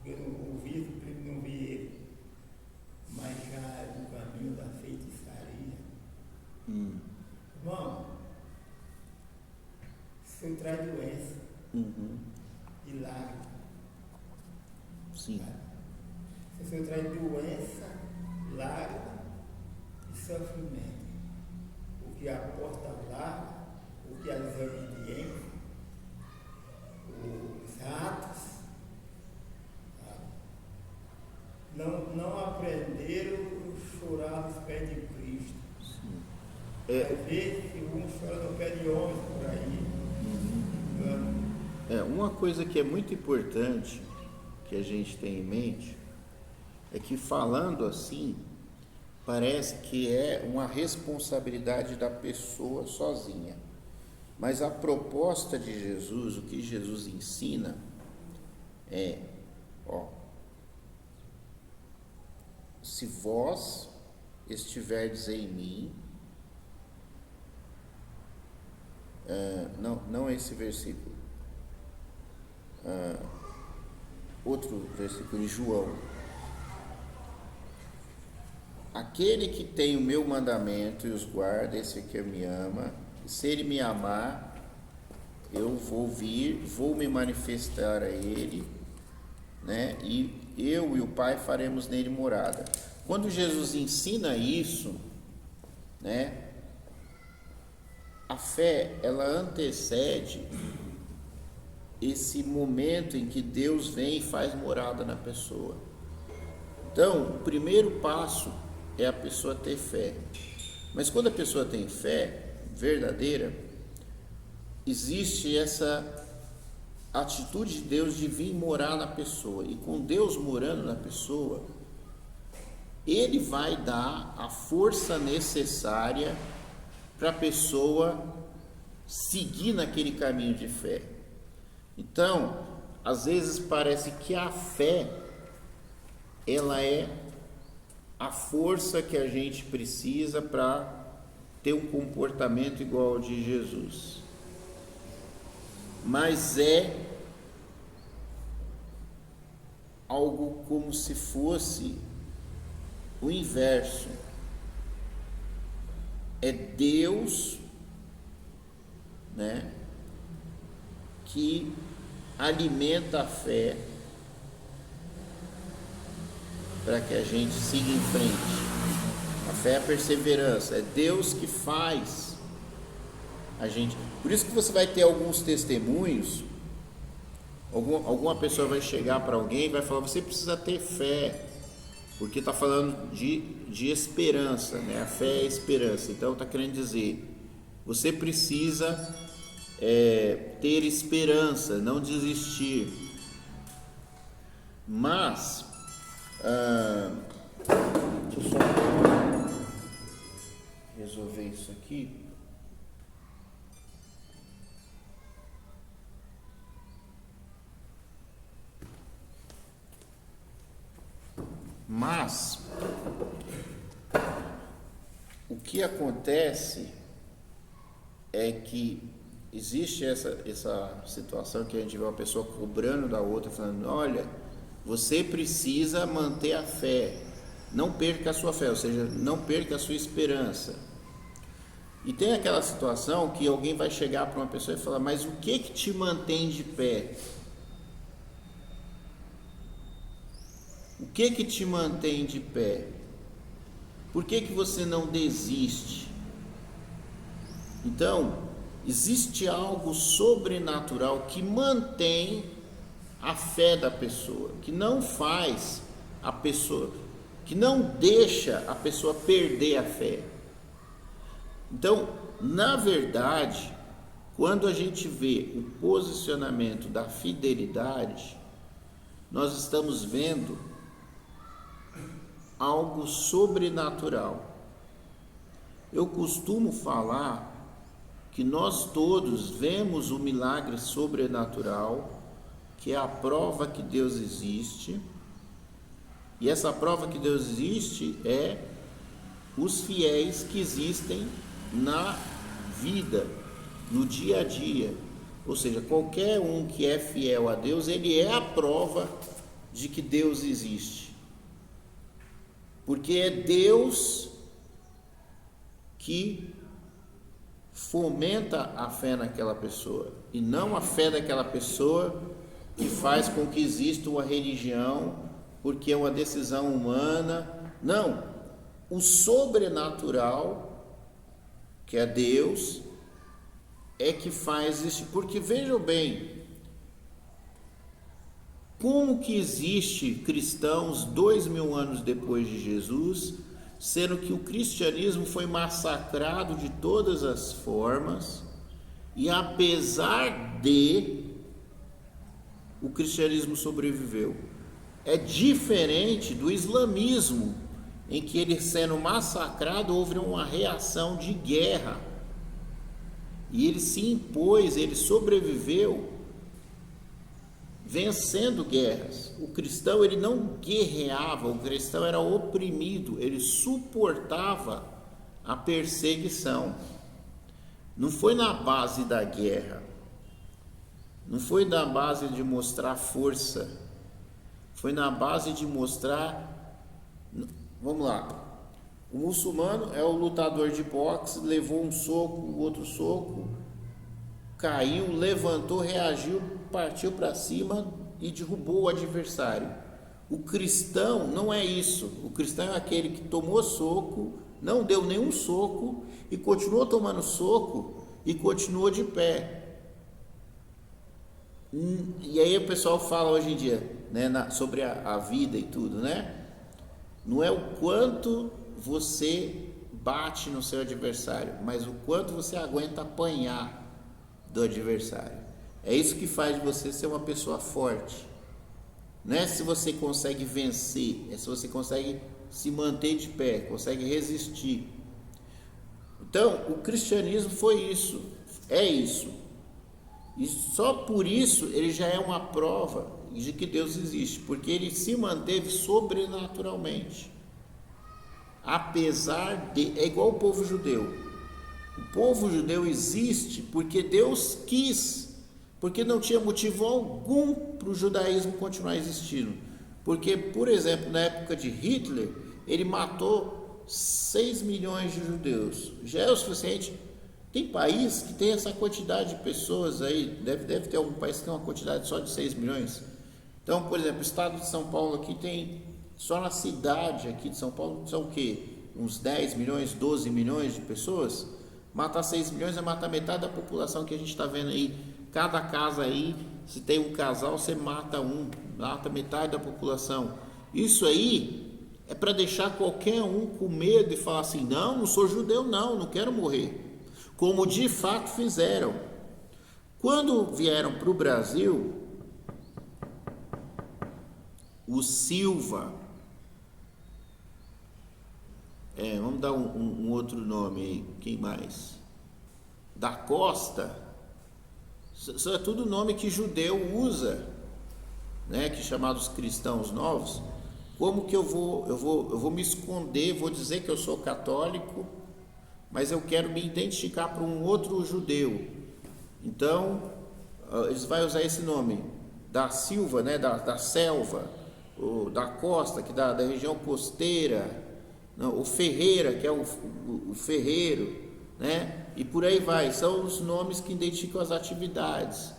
eu não vi ele, mas já é no caminho da feitiçaria. Irmão, isso traz doença e lágrima. Sim. Isso traz doença, lágrima e sofrimento. O que a porta larga, o que a desobediência, os atos, não aprenderam a chorar nos pés de Cristo. Às vezes, um chora no pé de homens por aí. Uma coisa que é muito importante que a gente tem em mente é que, falando assim, parece que é uma responsabilidade da pessoa sozinha. Mas a proposta de Jesus, o que Jesus ensina é, se vós estiverdes em mim, não esse versículo, outro versículo de João: aquele que tem o meu mandamento e os guarda, esse que me ama, e se ele me amar, eu vou me manifestar a ele, né? E eu e o Pai faremos nele morada. Quando Jesus ensina isso, né, a fé, ela antecede esse momento em que Deus vem e faz morada na pessoa. Então, o primeiro passo é a pessoa ter fé. Mas quando a pessoa tem fé verdadeira, existe essa a atitude de Deus de vir morar na pessoa. E com Deus morando na pessoa, Ele vai dar a força necessária para a pessoa seguir naquele caminho de fé. Então, às vezes parece que a fé, ela é a força que a gente precisa para ter um comportamento igual ao de Jesus. Mas é algo como se fosse o inverso. É Deus, né, que alimenta a fé para que a gente siga em frente. A fé é a perseverança, é Deus que faz a gente. Por isso que você vai ter alguns testemunhos, alguma pessoa vai chegar para alguém e vai falar: você precisa ter fé, porque está falando de esperança, né? A fé é esperança. Então está querendo dizer, você precisa ter esperança, não desistir. Mas deixa eu só resolver isso aqui. Mas o que acontece é que existe essa situação que a gente vê uma pessoa cobrando da outra, falando: olha, você precisa manter a fé, não perca a sua fé, ou seja, não perca a sua esperança. E tem aquela situação que alguém vai chegar para uma pessoa e falar: mas o que te mantém de pé? O que te mantém de pé? Por que você não desiste? Então, existe algo sobrenatural que mantém a fé da pessoa, que não faz a pessoa, que não deixa a pessoa perder a fé. Então, na verdade, quando a gente vê o posicionamento da fidelidade, nós estamos vendo algo sobrenatural. Eu costumo falar que nós todos vemos o milagre sobrenatural, que é a prova que Deus existe, e essa prova que Deus existe é os fiéis que existem na vida, no dia a dia. Ou seja, qualquer um que é fiel a Deus, ele é a prova de que Deus existe. Porque é Deus que fomenta a fé naquela pessoa, e não a fé daquela pessoa que faz com que exista uma religião, porque é uma decisão humana. Não, o sobrenatural, que é Deus, é que faz isso. Porque vejam bem, como que existe cristãos 2000 anos depois de Jesus, sendo que o cristianismo foi massacrado de todas as formas, e apesar de, o cristianismo sobreviveu. É diferente do islamismo, em que ele sendo massacrado, houve uma reação de guerra, e ele se impôs, ele sobreviveu vencendo guerras. O cristão, ele não guerreava, o cristão era oprimido, ele suportava a perseguição. Não foi na base da guerra, não foi na base de mostrar força, foi na base de mostrar. Vamos lá, o muçulmano é o lutador de boxe, levou um soco, o outro soco, caiu, levantou, reagiu, partiu para cima e derrubou o adversário. O cristão não é isso. O cristão é aquele que tomou soco, não deu nenhum soco e continuou tomando soco e continuou de pé. E aí o pessoal fala hoje em dia, né, sobre a vida e tudo, né? Não é o quanto você bate no seu adversário, mas o quanto você aguenta apanhar do adversário. É isso que faz de você ser uma pessoa forte. Não é se você consegue vencer, é se você consegue se manter de pé, consegue resistir. Então, o cristianismo foi isso, é isso. E só por isso ele já é uma prova de que Deus existe, porque ele se manteve sobrenaturalmente. Apesar de, é igual o povo judeu. O povo judeu existe porque Deus quis, porque não tinha motivo algum para o judaísmo continuar existindo. Porque, por exemplo, na época de Hitler, ele matou 6 milhões de judeus. Já é o suficiente. Tem país que tem essa quantidade de pessoas aí, deve ter algum país que tem uma quantidade só de 6 milhões. Então, por exemplo, o estado de São Paulo aqui tem, só na cidade aqui de São Paulo, são o quê? Uns 10 milhões, 12 milhões de pessoas. Matar 6 milhões é matar metade da população que a gente está vendo aí. Cada casa aí, se tem um casal, você mata metade da população. Isso aí é para deixar qualquer um com medo e falar assim: não sou judeu, não quero morrer. Como de fato fizeram. Quando vieram para o Brasil, o Silva, vamos dar um outro nome aí, quem mais? Da Costa. Isso é tudo nome que judeu usa, né? Que chamados cristãos novos. Como que eu vou me esconder, vou dizer que eu sou católico, mas eu quero me identificar para um outro judeu. Então, eles vão usar esse nome, da Silva, né? Da selva, ou da costa, que da região costeira, não, o Ferreira, que é o ferreiro, né? E por aí vai, são os nomes que identificam as atividades.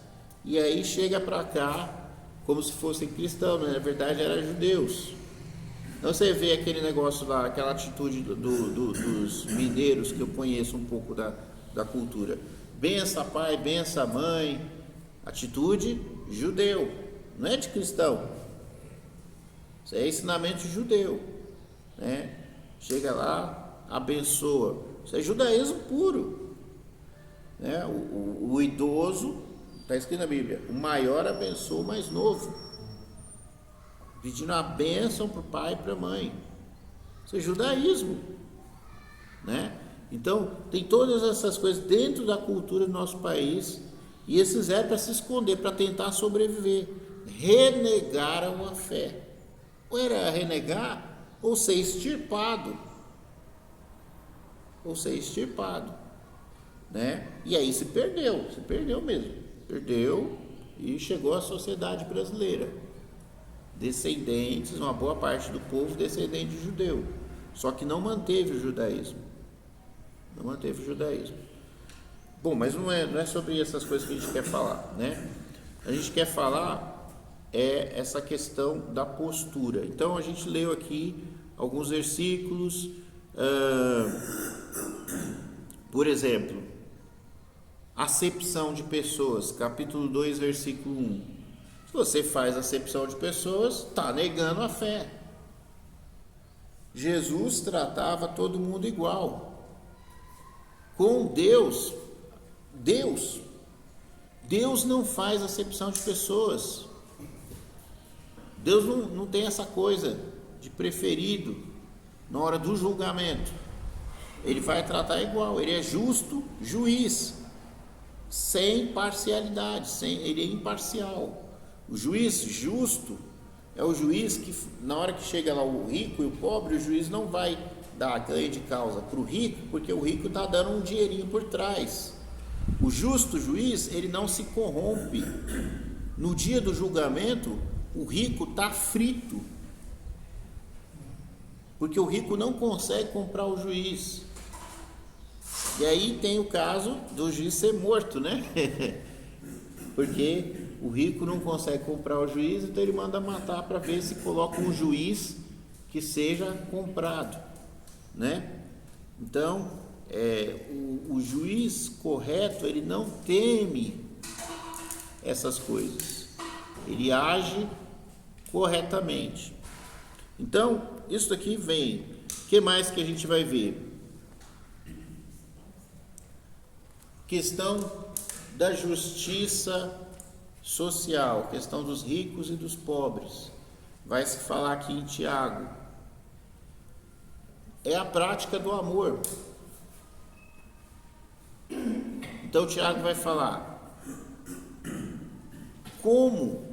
E aí chega para cá como se fossem cristãos, mas na verdade eram judeus. Então você vê aquele negócio lá, aquela atitude dos mineiros, que eu conheço um pouco da cultura. Bença pai, bença mãe, atitude judeu, não é de cristão. Isso é ensinamento judeu, né? Chega lá, abençoa. Isso é judaísmo puro, né? O idoso, está escrito na Bíblia, o maior abençoa o mais novo, pedindo a bênção para o pai e para a mãe. Isso é judaísmo, né? Então tem todas essas coisas dentro da cultura do nosso país, e esses eram para se esconder, para tentar sobreviver. Renegaram a fé. Ou era renegar ou ser extirpado. Né? E aí se perdeu mesmo. Perdeu e chegou à sociedade brasileira. Descendentes, uma boa parte do povo descendente de judeu. Só que não manteve o judaísmo. Bom, mas não é sobre essas coisas que a gente quer falar, né? A gente quer falar essa questão da postura. Então a gente leu aqui alguns versículos, por exemplo, acepção de pessoas, capítulo 2, versículo 1. Se você faz acepção de pessoas, está negando a fé. Jesus tratava todo mundo igual. Com Deus não faz acepção de pessoas. Deus não tem essa coisa de preferido na hora do julgamento. Ele vai tratar igual. Ele é justo juiz, sem parcialidade, ele é imparcial. O juiz justo é o juiz que, na hora que chega lá o rico e o pobre, o juiz não vai dar ganho de causa para o rico, porque o rico está dando um dinheirinho por trás. O justo juiz, ele não se corrompe. No dia do julgamento, o rico está frito, porque o rico não consegue comprar o juiz. E aí tem o caso do juiz ser morto, né? Porque o rico não consegue comprar o juiz, então ele manda matar para ver se coloca um juiz que seja comprado, né? Então, o juiz correto, ele não teme essas coisas, ele age corretamente. Então, isso aqui vem. O que mais que a gente vai ver? Questão da justiça social, questão dos ricos e dos pobres, vai se falar aqui em Tiago, é a prática do amor. Então Tiago vai falar como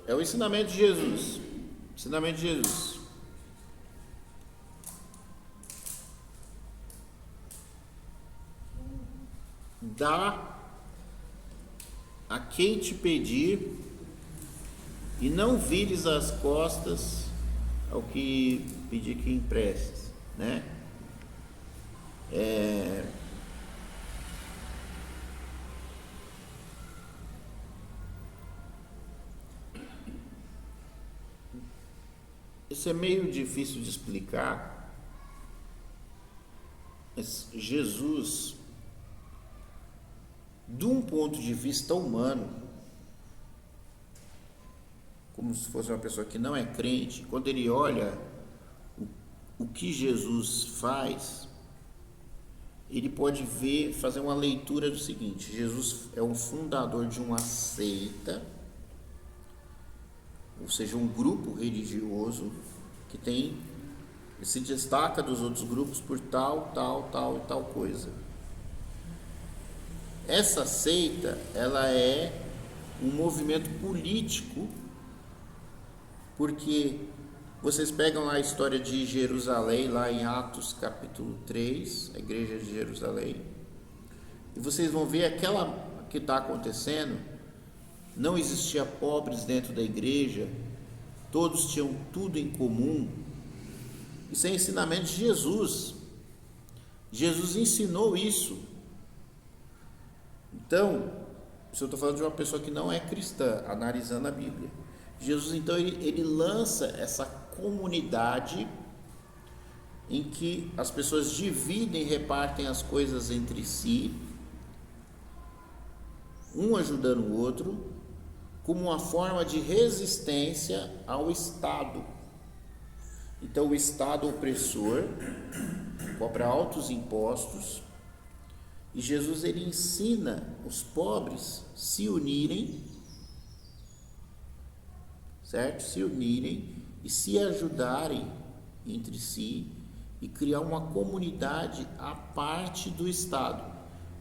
é o ensinamento de Jesus. Ensinamento de Jesus. Dá a quem te pedir e não vires as costas ao que pedir que emprestes, né? Isso é meio difícil de explicar, mas Jesus, de um ponto de vista humano, como se fosse uma pessoa que não é crente, quando ele olha o que Jesus faz, ele pode fazer uma leitura do seguinte: Jesus é um fundador de uma seita, ou seja, um grupo religioso que se destaca dos outros grupos por tal e tal coisa. Essa seita, ela é um movimento político, porque vocês pegam lá a história de Jerusalém, lá em Atos capítulo 3, a igreja de Jerusalém, e vocês vão ver aquela que está acontecendo. Não existia pobres dentro da igreja, todos tinham tudo em comum. Isso é ensinamento de Jesus. Jesus ensinou isso. Então, se eu estou falando de uma pessoa que não é cristã, analisando a Bíblia, Jesus, então, ele lança essa comunidade em que as pessoas dividem e repartem as coisas entre si, um ajudando o outro, como uma forma de resistência ao Estado. Então, o Estado opressor cobra altos impostos, e Jesus, ele ensina os pobres se unirem, certo? Se unirem e se ajudarem entre si e criar uma comunidade à parte do Estado.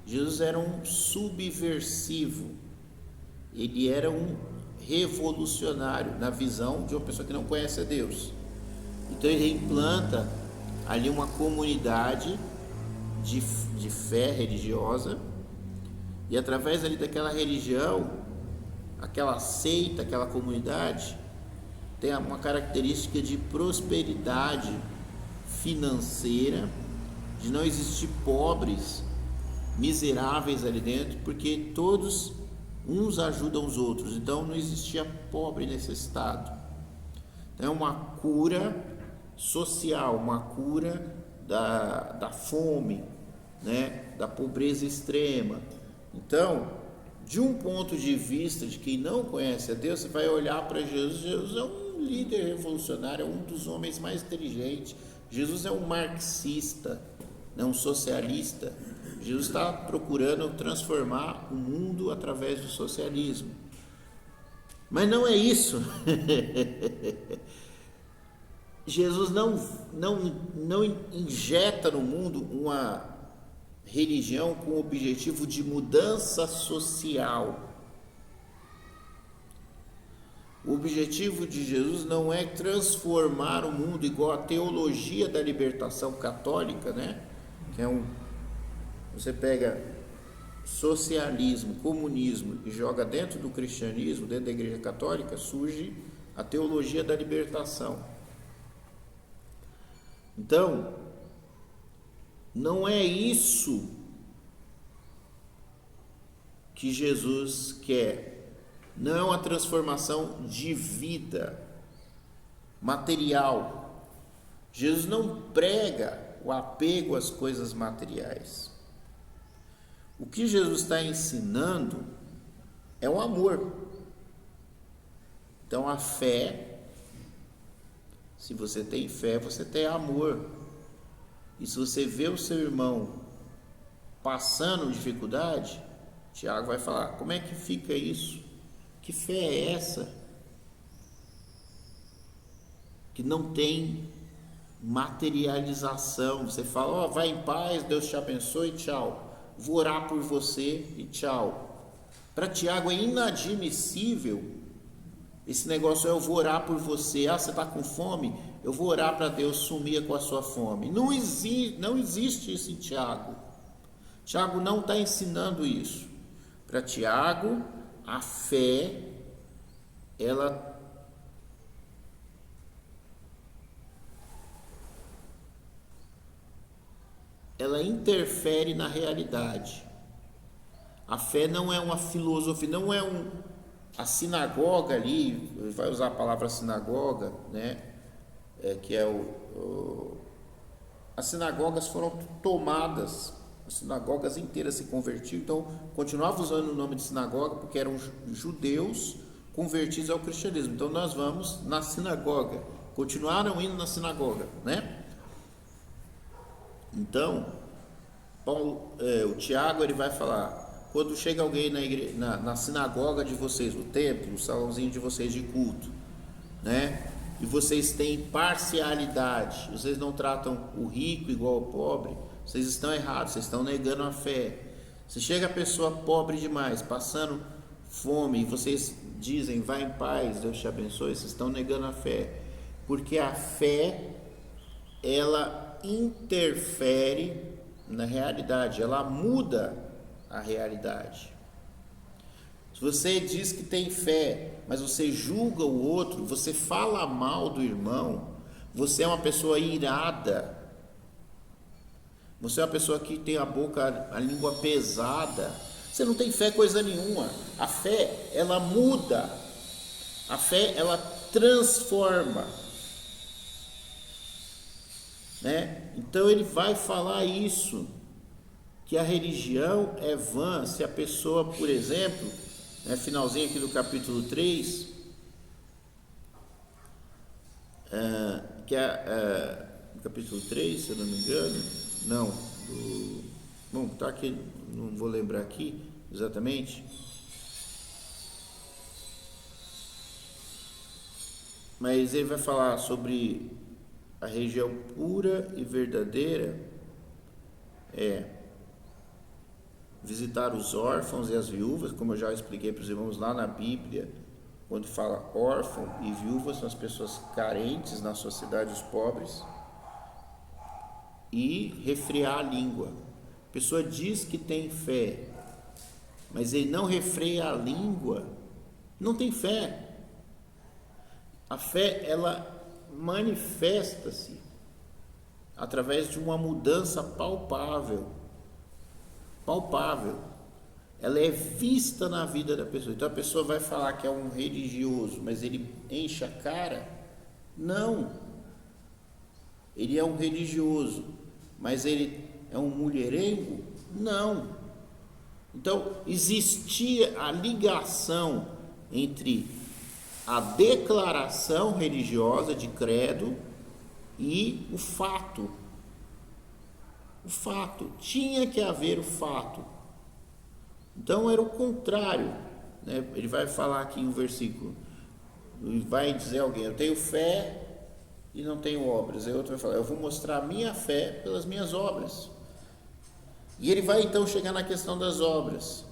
Jesus era um subversivo, ele era um revolucionário na visão de uma pessoa que não conhece a Deus. Então ele implanta ali uma comunidade de fé religiosa, e através ali daquela religião, aquela seita, aquela comunidade tem uma característica de prosperidade financeira, de não existir pobres, miseráveis ali dentro, porque todos uns ajudam os outros. Então não existia pobre necessitado. Então é uma cura social, uma cura da fome, né? Da pobreza extrema. Então, de um ponto de vista de quem não conhece a Deus, você vai olhar para Jesus. Jesus é um líder revolucionário, é um dos homens mais inteligentes. Jesus é um marxista, não um socialista. Jesus está procurando transformar o mundo através do socialismo. Mas não é isso. Jesus não injeta no mundo uma religião com o objetivo de mudança social. O objetivo de Jesus não é transformar o mundo igual a teologia da libertação católica, né? Que é você pega socialismo, comunismo e joga dentro do cristianismo, dentro da igreja católica, surge a teologia da libertação. Então, não é isso que Jesus quer. Não é uma transformação de vida material. Jesus não prega o apego às coisas materiais. O que Jesus está ensinando é o amor. Então a fé, se você tem fé, você tem amor. E se você vê o seu irmão passando dificuldade, Tiago vai falar, como é que fica isso? Que fé é essa? Que não tem materialização. Você fala, vai em paz, Deus te abençoe, tchau. Vou orar por você e tchau. Para Tiago é inadmissível esse negócio, eu vou orar por você. Você está com fome? Eu vou orar para Deus sumir com a sua fome. Não existe isso em Tiago. Tiago não está ensinando isso. Para Tiago, a fé, ela interfere na realidade. A fé não é uma filosofia, não é a sinagoga ali, vai usar a palavra sinagoga, né? Que é as sinagogas foram tomadas, as sinagogas inteiras se convertiram, então continuava usando o nome de sinagoga porque eram judeus convertidos ao cristianismo. Então nós vamos na sinagoga, continuaram indo na sinagoga, né? Então, o Tiago ele vai falar, quando chega alguém na sinagoga de vocês, no templo, no salãozinho de vocês de culto, né? E vocês têm parcialidade, vocês não tratam o rico igual ao pobre, vocês estão errados, vocês estão negando a fé. Se chega a pessoa pobre demais, passando fome, e vocês dizem, vai em paz, Deus te abençoe, vocês estão negando a fé, porque a fé, ela interfere na realidade, ela muda a realidade. Se você diz que tem fé, mas você julga o outro, você fala mal do irmão, você é uma pessoa irada, você é uma pessoa que tem a língua pesada, você não tem fé coisa nenhuma. A fé, ela muda, a fé, ela transforma, né? Então ele vai falar isso, que a religião é vã se a pessoa, por exemplo, finalzinho aqui do capítulo 3, no capítulo 3, se eu não me engano, bom, tá aqui, não vou lembrar aqui exatamente, mas ele vai falar sobre a religião pura e verdadeira visitar os órfãos e as viúvas, como eu já expliquei para os irmãos lá na Bíblia, quando fala órfão e viúva, são as pessoas carentes na sociedade, os pobres, e refrear a língua. A pessoa diz que tem fé, mas ele não refreia a língua, não tem fé. A fé, ela manifesta-se através de uma mudança palpável, ela é vista na vida da pessoa. Então a pessoa vai falar que é um religioso, mas ele enche a cara? Não, ele é um religioso, mas ele é um mulherengo? Não. Então existia a ligação entre a declaração religiosa de credo e o fato. O fato, tinha que haver o fato. Então era o contrário, né? Ele vai falar aqui em um versículo, vai dizer alguém, eu tenho fé e não tenho obras. Aí outro vai falar, eu vou mostrar a minha fé pelas minhas obras. E ele vai então chegar na questão das obras,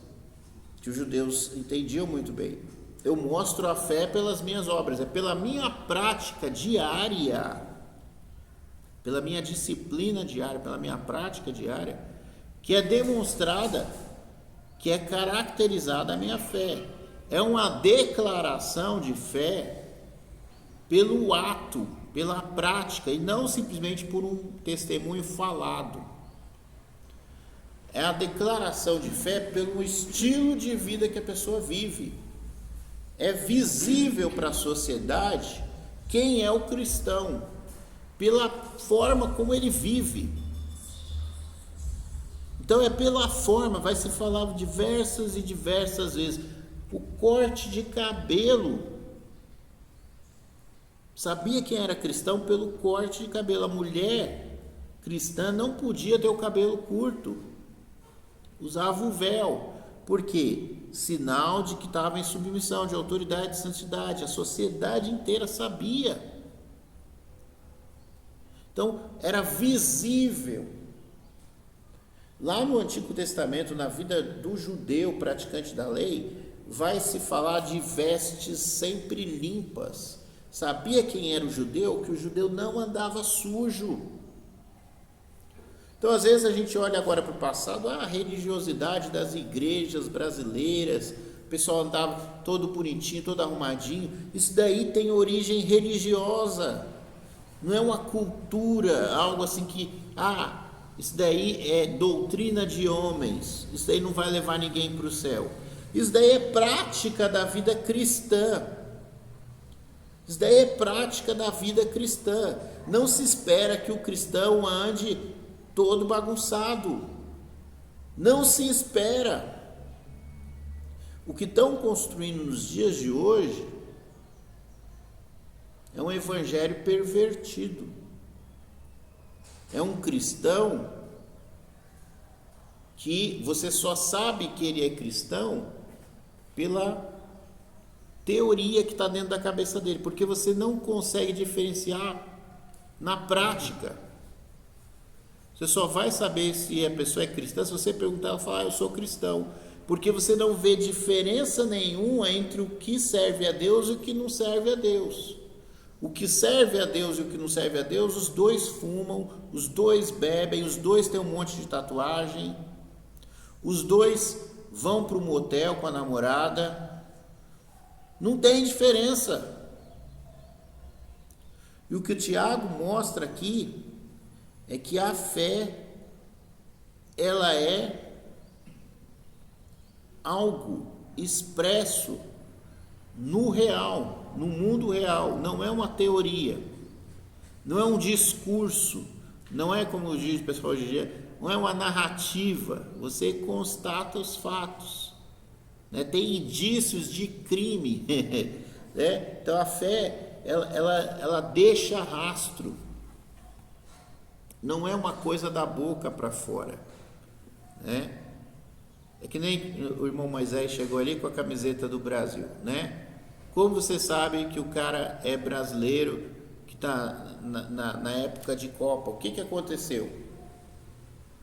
que os judeus entendiam muito bem. Eu mostro a fé pelas minhas obras, é pela minha prática diária, pela minha disciplina diária, pela minha prática diária, que é demonstrada, que é caracterizada a minha fé. É uma declaração de fé pelo ato, pela prática, e não simplesmente por um testemunho falado. É a declaração de fé pelo estilo de vida que a pessoa vive. É visível para a sociedade quem é o cristão, pela forma como ele vive. Então é pela forma, vai se falar diversas e diversas vezes. O corte de cabelo. Sabia quem era cristão pelo corte de cabelo. A mulher cristã não podia ter o cabelo curto, usava o véu. Por quê? Sinal de que estava em submissão, de autoridade e santidade. A sociedade inteira sabia. Então, era visível. Lá no Antigo Testamento, na vida do judeu praticante da lei, vai se falar de vestes sempre limpas. Sabia quem era o judeu? Que o judeu não andava sujo. Então, às vezes, a gente olha agora para o passado, a religiosidade das igrejas brasileiras, o pessoal andava todo bonitinho, todo arrumadinho. Isso daí tem origem religiosa. Não é uma cultura, algo assim que, isso daí é doutrina de homens, isso daí não vai levar ninguém para o céu. Isso daí é prática da vida cristã. Isso daí é prática da vida cristã. Não se espera que o cristão ande todo bagunçado. Não se espera. O que estão construindo nos dias de hoje é um evangelho pervertido. É um cristão que você só sabe que ele é cristão pela teoria que está dentro da cabeça dele, porque você não consegue diferenciar na prática. Você só vai saber se a pessoa é cristã se você perguntar, ela falar, eu sou cristão, porque você não vê diferença nenhuma entre o que serve a Deus e o que não serve a Deus. O que serve a Deus e o que não serve a Deus, os dois fumam, os dois bebem, os dois têm um monte de tatuagem, os dois vão para o motel com a namorada, não tem diferença. E o que o Tiago mostra aqui é que a fé, ela é algo expresso no real, no mundo real, não é uma teoria, não é um discurso, não é como diz o pessoal hoje em dia, não é uma narrativa, você constata os fatos, né? Tem indícios de crime, né? Então a fé, ela deixa rastro, não é uma coisa da boca para fora, né? É que nem o irmão Moisés chegou ali com a camiseta do Brasil, né? Como você sabe que o cara é brasileiro, que está na época de Copa? O que aconteceu?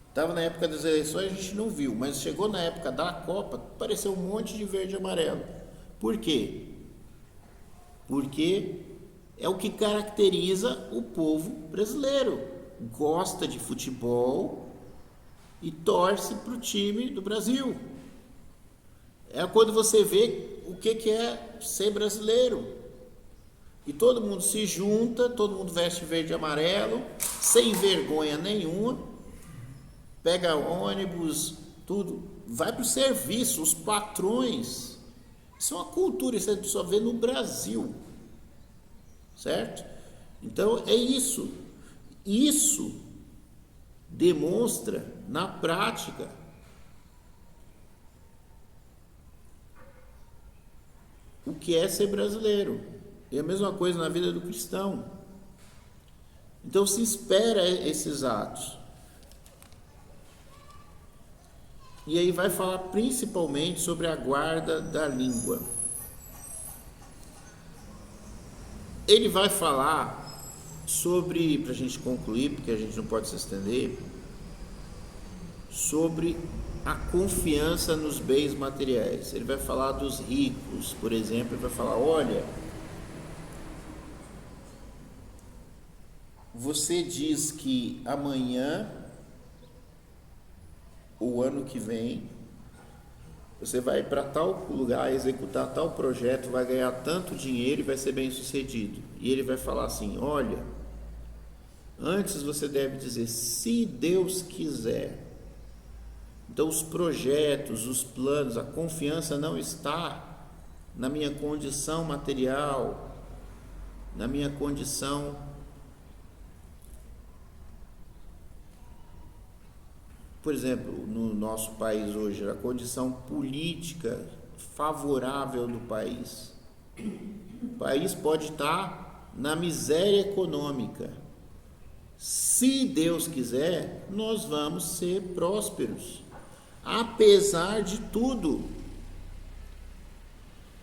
Estava na época das eleições, a gente não viu, mas chegou na época da Copa, apareceu um monte de verde e amarelo. Por quê? Porque é o que caracteriza o povo brasileiro. Gosta de futebol e torce para o time do Brasil. É quando você vê o que é ser brasileiro. E todo mundo se junta, todo mundo veste verde e amarelo, sem vergonha nenhuma, pega ônibus, tudo, vai para o serviço, os patrões. Isso é uma cultura, isso a gente só vê no Brasil, certo? Então é isso. Isso demonstra na prática o que é ser brasileiro. E a mesma coisa na vida do cristão. Então se espera esses atos. E aí vai falar principalmente sobre a guarda da língua. Ele vai falar sobre, para a gente concluir, porque a gente não pode se estender, sobre a confiança nos bens materiais. Ele vai falar dos ricos, por exemplo, ele vai falar, olha, você diz que amanhã, o ano que vem, você vai para tal lugar, executar tal projeto, vai ganhar tanto dinheiro e vai ser bem sucedido. E ele vai falar assim, olha, antes você deve dizer, se Deus quiser. Então os projetos, os planos, a confiança não está na minha condição material, na minha condição por exemplo, no nosso país hoje, a condição política favorável do país. O país pode estar na miséria econômica. Se Deus quiser, nós vamos ser prósperos. apesar de tudo.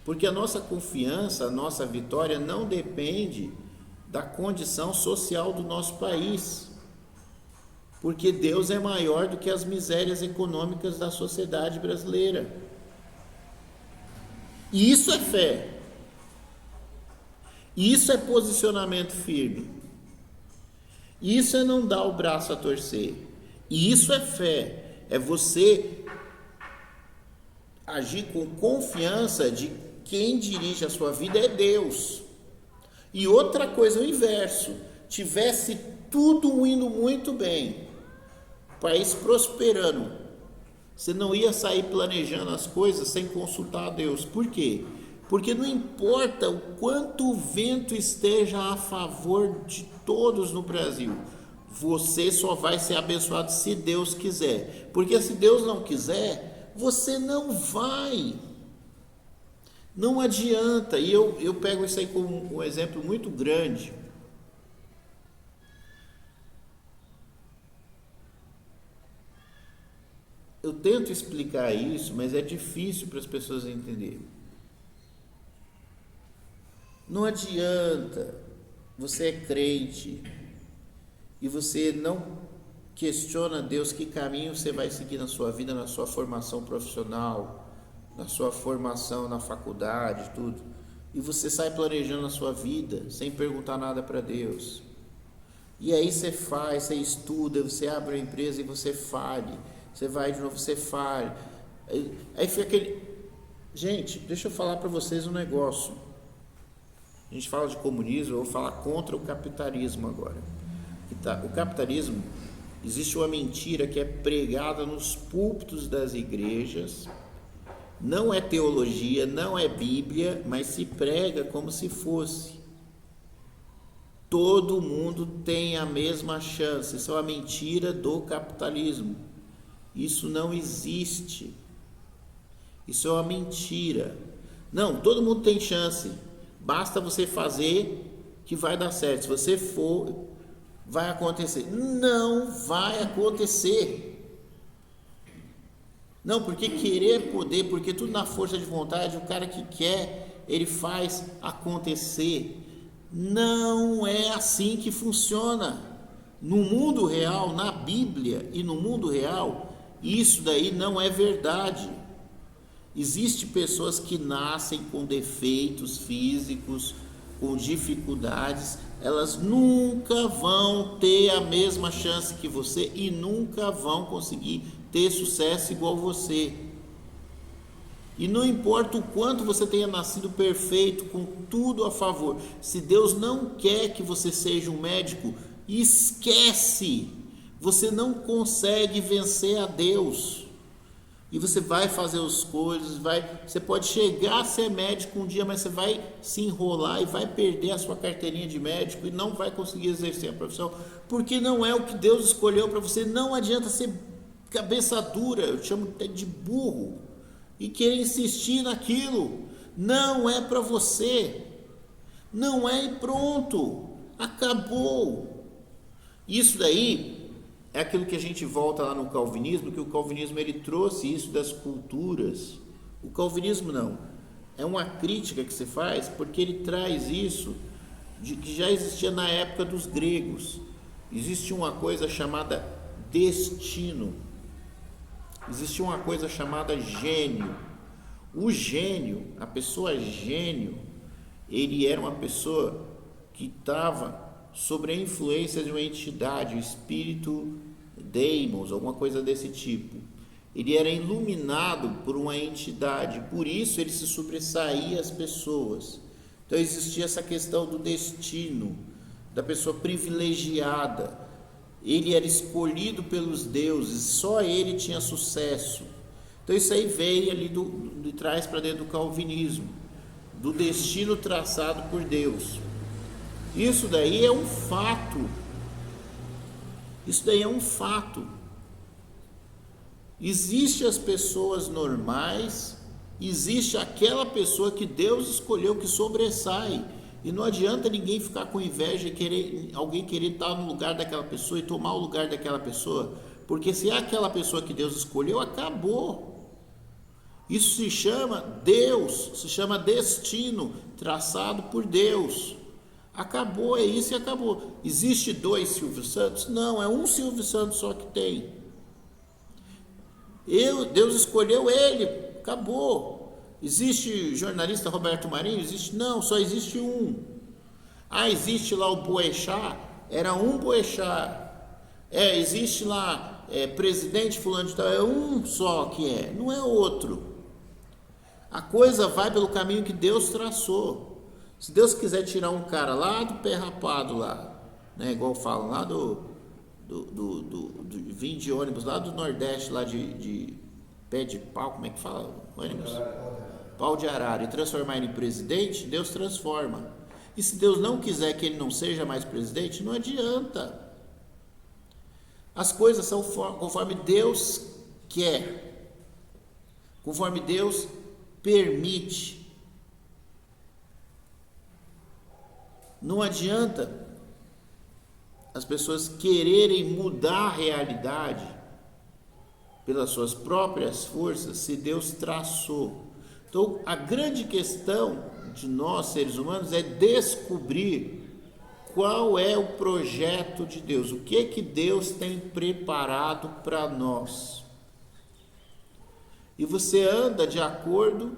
Porque a nossa confiança, a nossa vitória não depende da condição social do nosso país. Porque Deus é maior do que as misérias econômicas da sociedade brasileira. E isso é fé. Isso é posicionamento firme. Isso é não dar o braço a torcer. E isso é fé. É você agir com confiança de quem dirige a sua vida é Deus. E outra coisa, o inverso. Tivesse tudo indo muito bem, o país prosperando, você não ia sair planejando as coisas sem consultar a Deus. Por quê? Porque não importa o quanto o vento esteja a favor de todos no Brasil, você só vai ser abençoado se Deus quiser. Porque se Deus não quiser, você não vai. Não adianta. E eu pego isso aí como um exemplo muito grande. Eu tento explicar isso, mas é difícil para as pessoas entenderem. Não adianta, você é crente e você não questiona Deus que caminho você vai seguir na sua vida, na sua formação profissional, na sua formação na faculdade, tudo. E você sai planejando a sua vida sem perguntar nada para Deus. E aí você faz, você estuda, você abre a empresa e você fale. Você vai de novo, você falha. Aí fica aquele... Gente, deixa eu falar para vocês um negócio. A gente fala de comunismo, eu vou falar contra o capitalismo agora. O capitalismo, existe uma mentira que é pregada nos púlpitos das igrejas. Não é teologia, não é Bíblia, mas se prega como se fosse. Todo mundo tem a mesma chance. Isso é uma mentira do capitalismo. Isso não existe. Isso é uma mentira. Não, todo mundo tem chance. Basta você fazer que vai dar certo. Se você for, vai acontecer. Não vai acontecer. Não, porque querer é poder, porque tudo na força de vontade, o cara que quer, ele faz acontecer. Não é assim que funciona. No mundo real, na Bíblia e no mundo real, isso daí não é verdade. Existem pessoas que nascem com defeitos físicos, com dificuldades, elas nunca vão ter a mesma chance que você e nunca vão conseguir ter sucesso igual você. E não importa o quanto você tenha nascido perfeito, com tudo a favor, se Deus não quer que você seja um médico, esquece. Você não consegue vencer a Deus. E você vai fazer as coisas, você pode chegar a ser médico um dia, mas você vai se enrolar e vai perder a sua carteirinha de médico e não vai conseguir exercer a profissão, porque não é o que Deus escolheu para você. Não adianta ser cabeça dura, eu chamo de burro, e querer insistir naquilo. Não é para você. Não é e pronto. Acabou. Isso daí é aquilo que a gente volta lá no calvinismo, que o calvinismo ele trouxe isso das culturas. O calvinismo não, é uma crítica que se faz porque ele traz isso de que já existia na época dos gregos. Existe uma coisa chamada destino, existe uma coisa chamada gênio. O gênio, a pessoa gênio, ele era uma pessoa que estava sobre a influência de uma entidade, o espírito Deimos, alguma coisa desse tipo. Ele era iluminado por uma entidade, por isso ele se sobressaía às pessoas. Então existia essa questão do destino, da pessoa privilegiada. Ele era escolhido pelos deuses, só ele tinha sucesso. Então isso aí veio ali de trás para dentro do calvinismo, do destino traçado por Deus. Isso daí é um fato. Isso daí é um fato. Existe as pessoas normais, existe aquela pessoa que Deus escolheu que sobressai. E não adianta ninguém ficar com inveja e alguém querer estar no lugar daquela pessoa e tomar o lugar daquela pessoa, Porque se é aquela pessoa que Deus escolheu, acabou. Isso se chama Deus, se chama destino traçado por Deus. Acabou, é isso e acabou. Existe 2 Silvio Santos? Não, é um Silvio Santos só que tem. Deus escolheu ele, acabou. Existe jornalista Roberto Marinho? Existe? Não, só existe um. Existe lá o Boechat? Era um Boechat. Existe lá presidente fulano de tal, é um só que não é outro. A coisa vai pelo caminho que Deus traçou. Se Deus quiser tirar um cara lá do pé rapado lá, né, igual falam lá vim de ônibus lá do Nordeste, lá de pé de pau, como é que fala? Ônibus? Pau de arara, e transformar ele em presidente, Deus transforma. E se Deus não quiser que ele não seja mais presidente, não adianta. As coisas são conforme Deus quer, conforme Deus permite. Não adianta as pessoas quererem mudar a realidade pelas suas próprias forças, se Deus traçou. Então, a grande questão de nós, seres humanos, é descobrir qual é o projeto de Deus, o que Deus tem preparado para nós. E você anda de acordo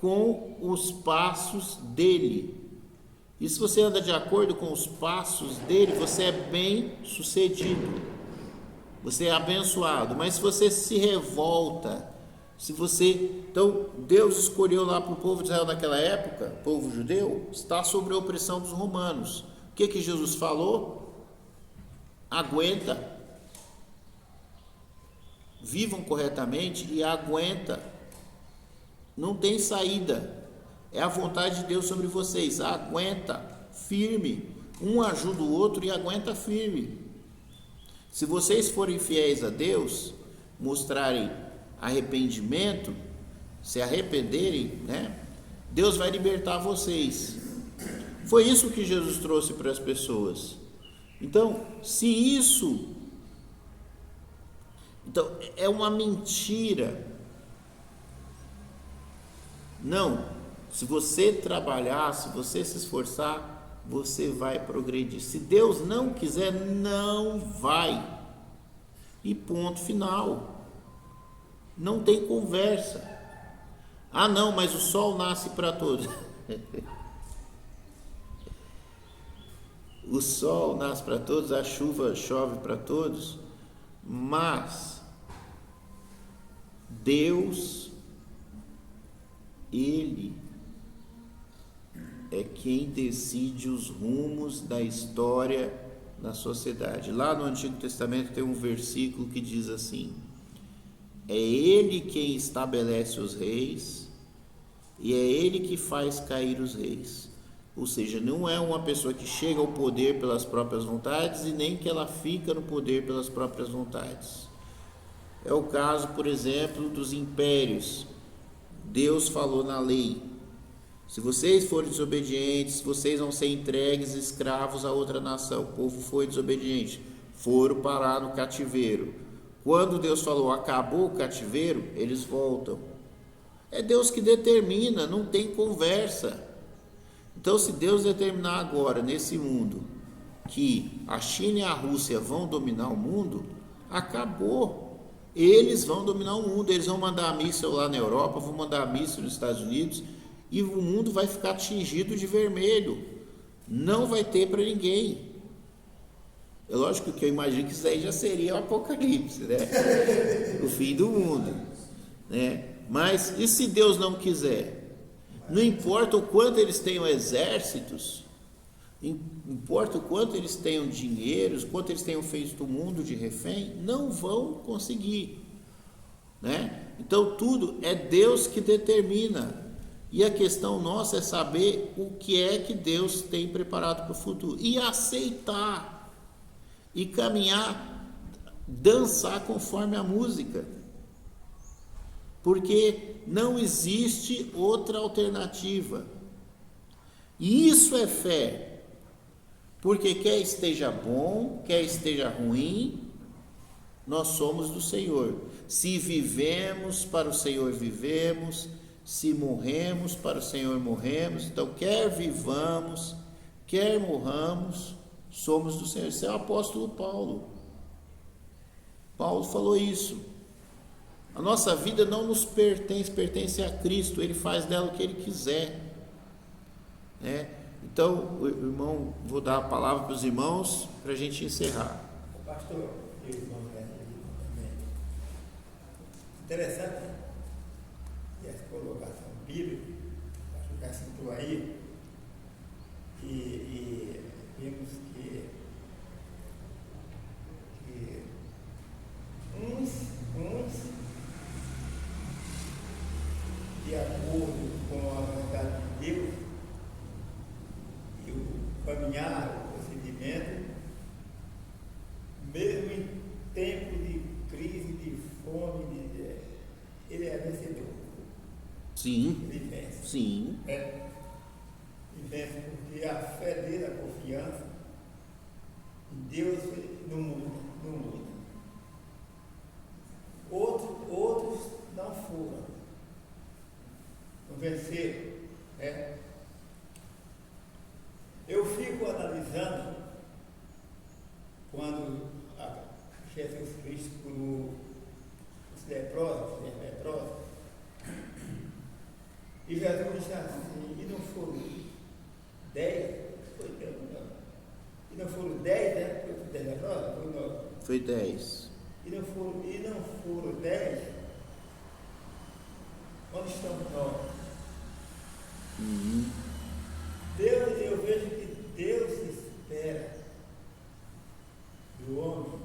com os passos dele. E se você anda de acordo com os passos dele, você é bem sucedido, você é abençoado. Mas se você se revolta, então Deus escolheu lá para o povo de Israel naquela época, o povo judeu, está sob a opressão dos romanos. O que Jesus falou? Aguenta, vivam corretamente e aguenta, não tem saída. É a vontade de Deus sobre vocês. Aguenta firme. Um ajuda o outro e aguenta firme. Se vocês forem fiéis a Deus, mostrarem arrependimento, se arrependerem, né? Deus vai libertar vocês. Foi isso que Jesus trouxe para as pessoas. Então, então é uma mentira. Não. Se você trabalhar, se você se esforçar, você vai progredir. Se Deus não quiser, não vai. E ponto final. Não tem conversa. Não, mas o sol nasce para todos. O sol nasce para todos, a chuva chove para todos, mas Deus, Ele é quem decide os rumos da história na sociedade. Lá no Antigo Testamento tem um versículo que diz assim: é Ele quem estabelece os reis e é Ele que faz cair os reis. Ou seja, não é uma pessoa que chega ao poder pelas próprias vontades e nem que ela fica no poder pelas próprias vontades. É o caso, por exemplo, dos impérios. Deus falou na lei: se vocês forem desobedientes, vocês vão ser entregues escravos a outra nação. O povo foi desobediente, foram parar no cativeiro. Quando Deus falou acabou o cativeiro, eles voltam. É Deus que determina, não tem conversa. Então, se Deus determinar agora nesse mundo que a China e a Rússia vão dominar o mundo, acabou. Eles vão dominar o mundo, eles vão mandar míssil lá na Europa, vão mandar míssil nos Estados Unidos, e o mundo vai ficar tingido de vermelho. Não vai ter para ninguém. É lógico que eu imagino que isso aí já seria o apocalipse, né? O fim do mundo, né? Mas e se Deus não quiser? Não importa o quanto eles tenham exércitos, importa o quanto eles tenham dinheiro, o quanto eles tenham feito o mundo de refém, não vão conseguir, né? Então tudo é Deus que determina. E a questão nossa é saber o que é que Deus tem preparado para o futuro e aceitar e caminhar, dançar conforme a música, porque não existe outra alternativa. E isso é fé, porque quer esteja bom, quer esteja ruim, nós somos do Senhor. Se vivemos, para o Senhor vivemos. Se morremos, para o Senhor morremos. Então, quer vivamos, quer morramos, somos do Senhor. Esse é o apóstolo Paulo. Paulo falou isso. A nossa vida não nos pertence, pertence a Cristo. Ele faz dela o que Ele quiser, né? Então, irmão, vou dar a palavra para os irmãos para a gente encerrar. Pastor, irmão, também. Interessante essa colocação bíblica, acho que citou aí, e vimos que uns de acordo com a vontade de Deus e o caminhar, o procedimento, mesmo em tempo de crise, de fome, ele é vencedor. Sim. Ele vence. Sim. Ele vence porque a fé dele, a confiança em Deus não muda. Outros não foram. Não venceram. Eu fico analisando quando Jesus Cristo curou os leprosos, e Jesus disse assim, e não foram 10, e não foram 10, né? Foi 10 leprosos? Foi 10. E não foram 10, onde estamos nós? Deus, eu vejo que Deus espera do homem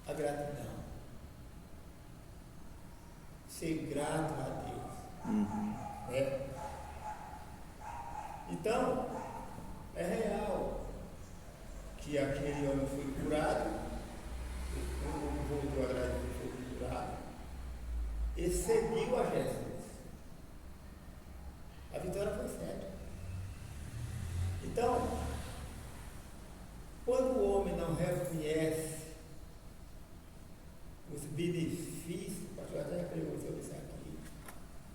a gratidão. Ser grato a Deus. Então, é real que aquele homem foi curado, o homem voltou a agradecer, foi curado, e seguiu a Jesus. A vitória foi certa. Então, quando o homem não reconhece os benefícios, o pastor até perguntou sobre isso aqui,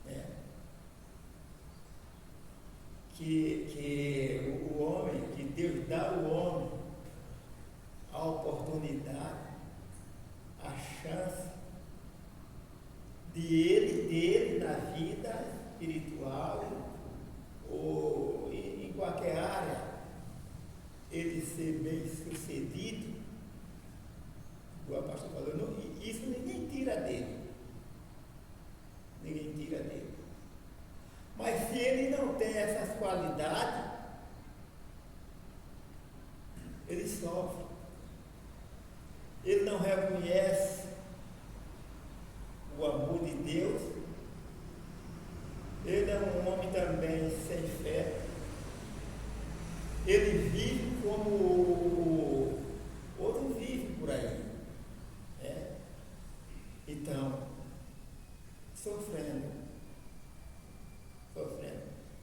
né? Que o homem, que Deus dá ao homem a oportunidade, a chance de ele na vida espiritual ou em qualquer área, ele ser bem sucedido, igual a pastor falou, isso ninguém tira dele. Ninguém tira dele. Mas se ele não tem essas qualidades, ele sofre. Ele não reconhece o amor de Deus. Ele é um homem também sem fé. Ele vive como o outro vive por aí. Então, sofrendo.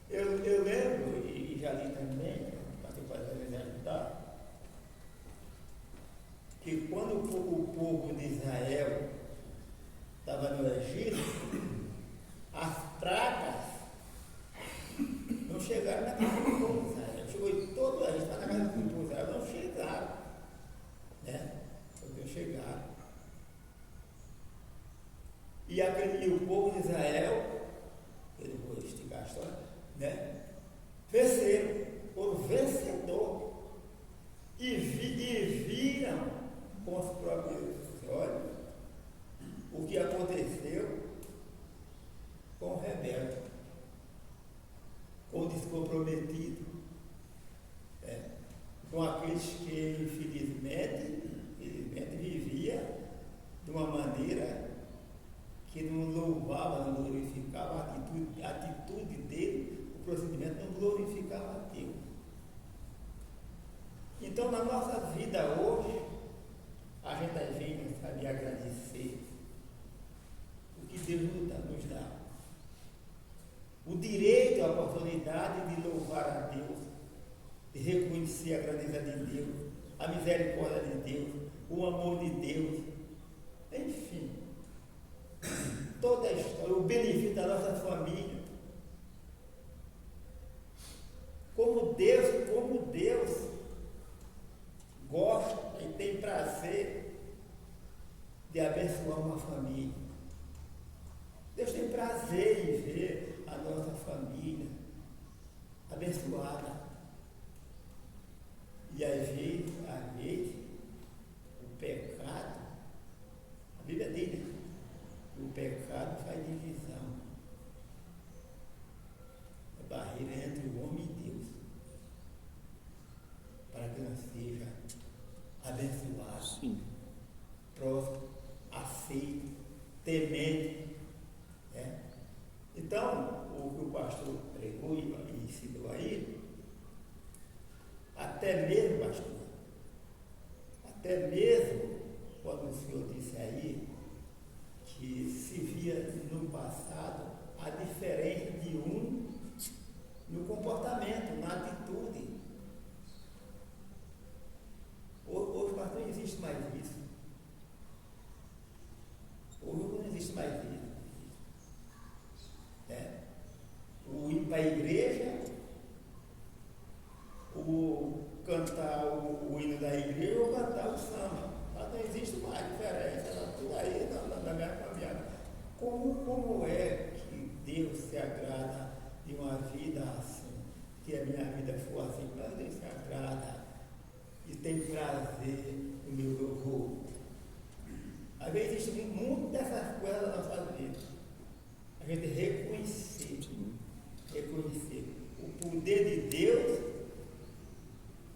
Eu lembro, e já li também, para me ajudar, que quando o povo de Israel estava no Egito, as pragas não chegaram na casa do povo de Israel. Chegou em todo o Egito, está na casa do povo de Israel, não chegaram. Não chegaram. E o povo de Israel, eu vou esticar a história, venceram, foram vencedor. E viram com os próprios olhos o que aconteceu com o rebelde, com o descomprometido, com aqueles que infelizmente vivia de uma maneira que não louvava, não glorificava a atitude dele, o procedimento não glorificava a Deus. Então, na nossa vida hoje, a gente vem saber agradecer o que Deus nos dá. O direito, a oportunidade de louvar a Deus, de reconhecer a grandeza de Deus, a misericórdia de Deus, o amor de Deus, enfim, toda a história, o benefício da nossa família. Como Deus gosta e tem prazer de abençoar uma família. Deus tem prazer em ver a nossa família abençoada. E às vezes, o pecado, a Bíblia diz, né? O pecado faz divisão. É barreira entre o homem e Deus. Para que nós seja abençoado, Sim. próximo, aceito, temente. Né? Então, o que o pastor pregou e ensinou aí, até mesmo, pastor, até mesmo quando o senhor disse aí que se via no passado a diferença de um no comportamento, na atitude. Hoje, pastor, não existe mais isso. Hoje não existe mais isso. O ir para a igreja, o cantar o hino da igreja ou cantar o samba. Mas não existe mais diferença. Está tudo aí na minha caminhada. Como é que Deus se agrada de uma vida assim? Que a minha vida for assim, mas Deus se agrada e tem prazer no meu louvor. Às vezes existe muito dessas coisas na nossa vida. A gente reconhecer o poder de Deus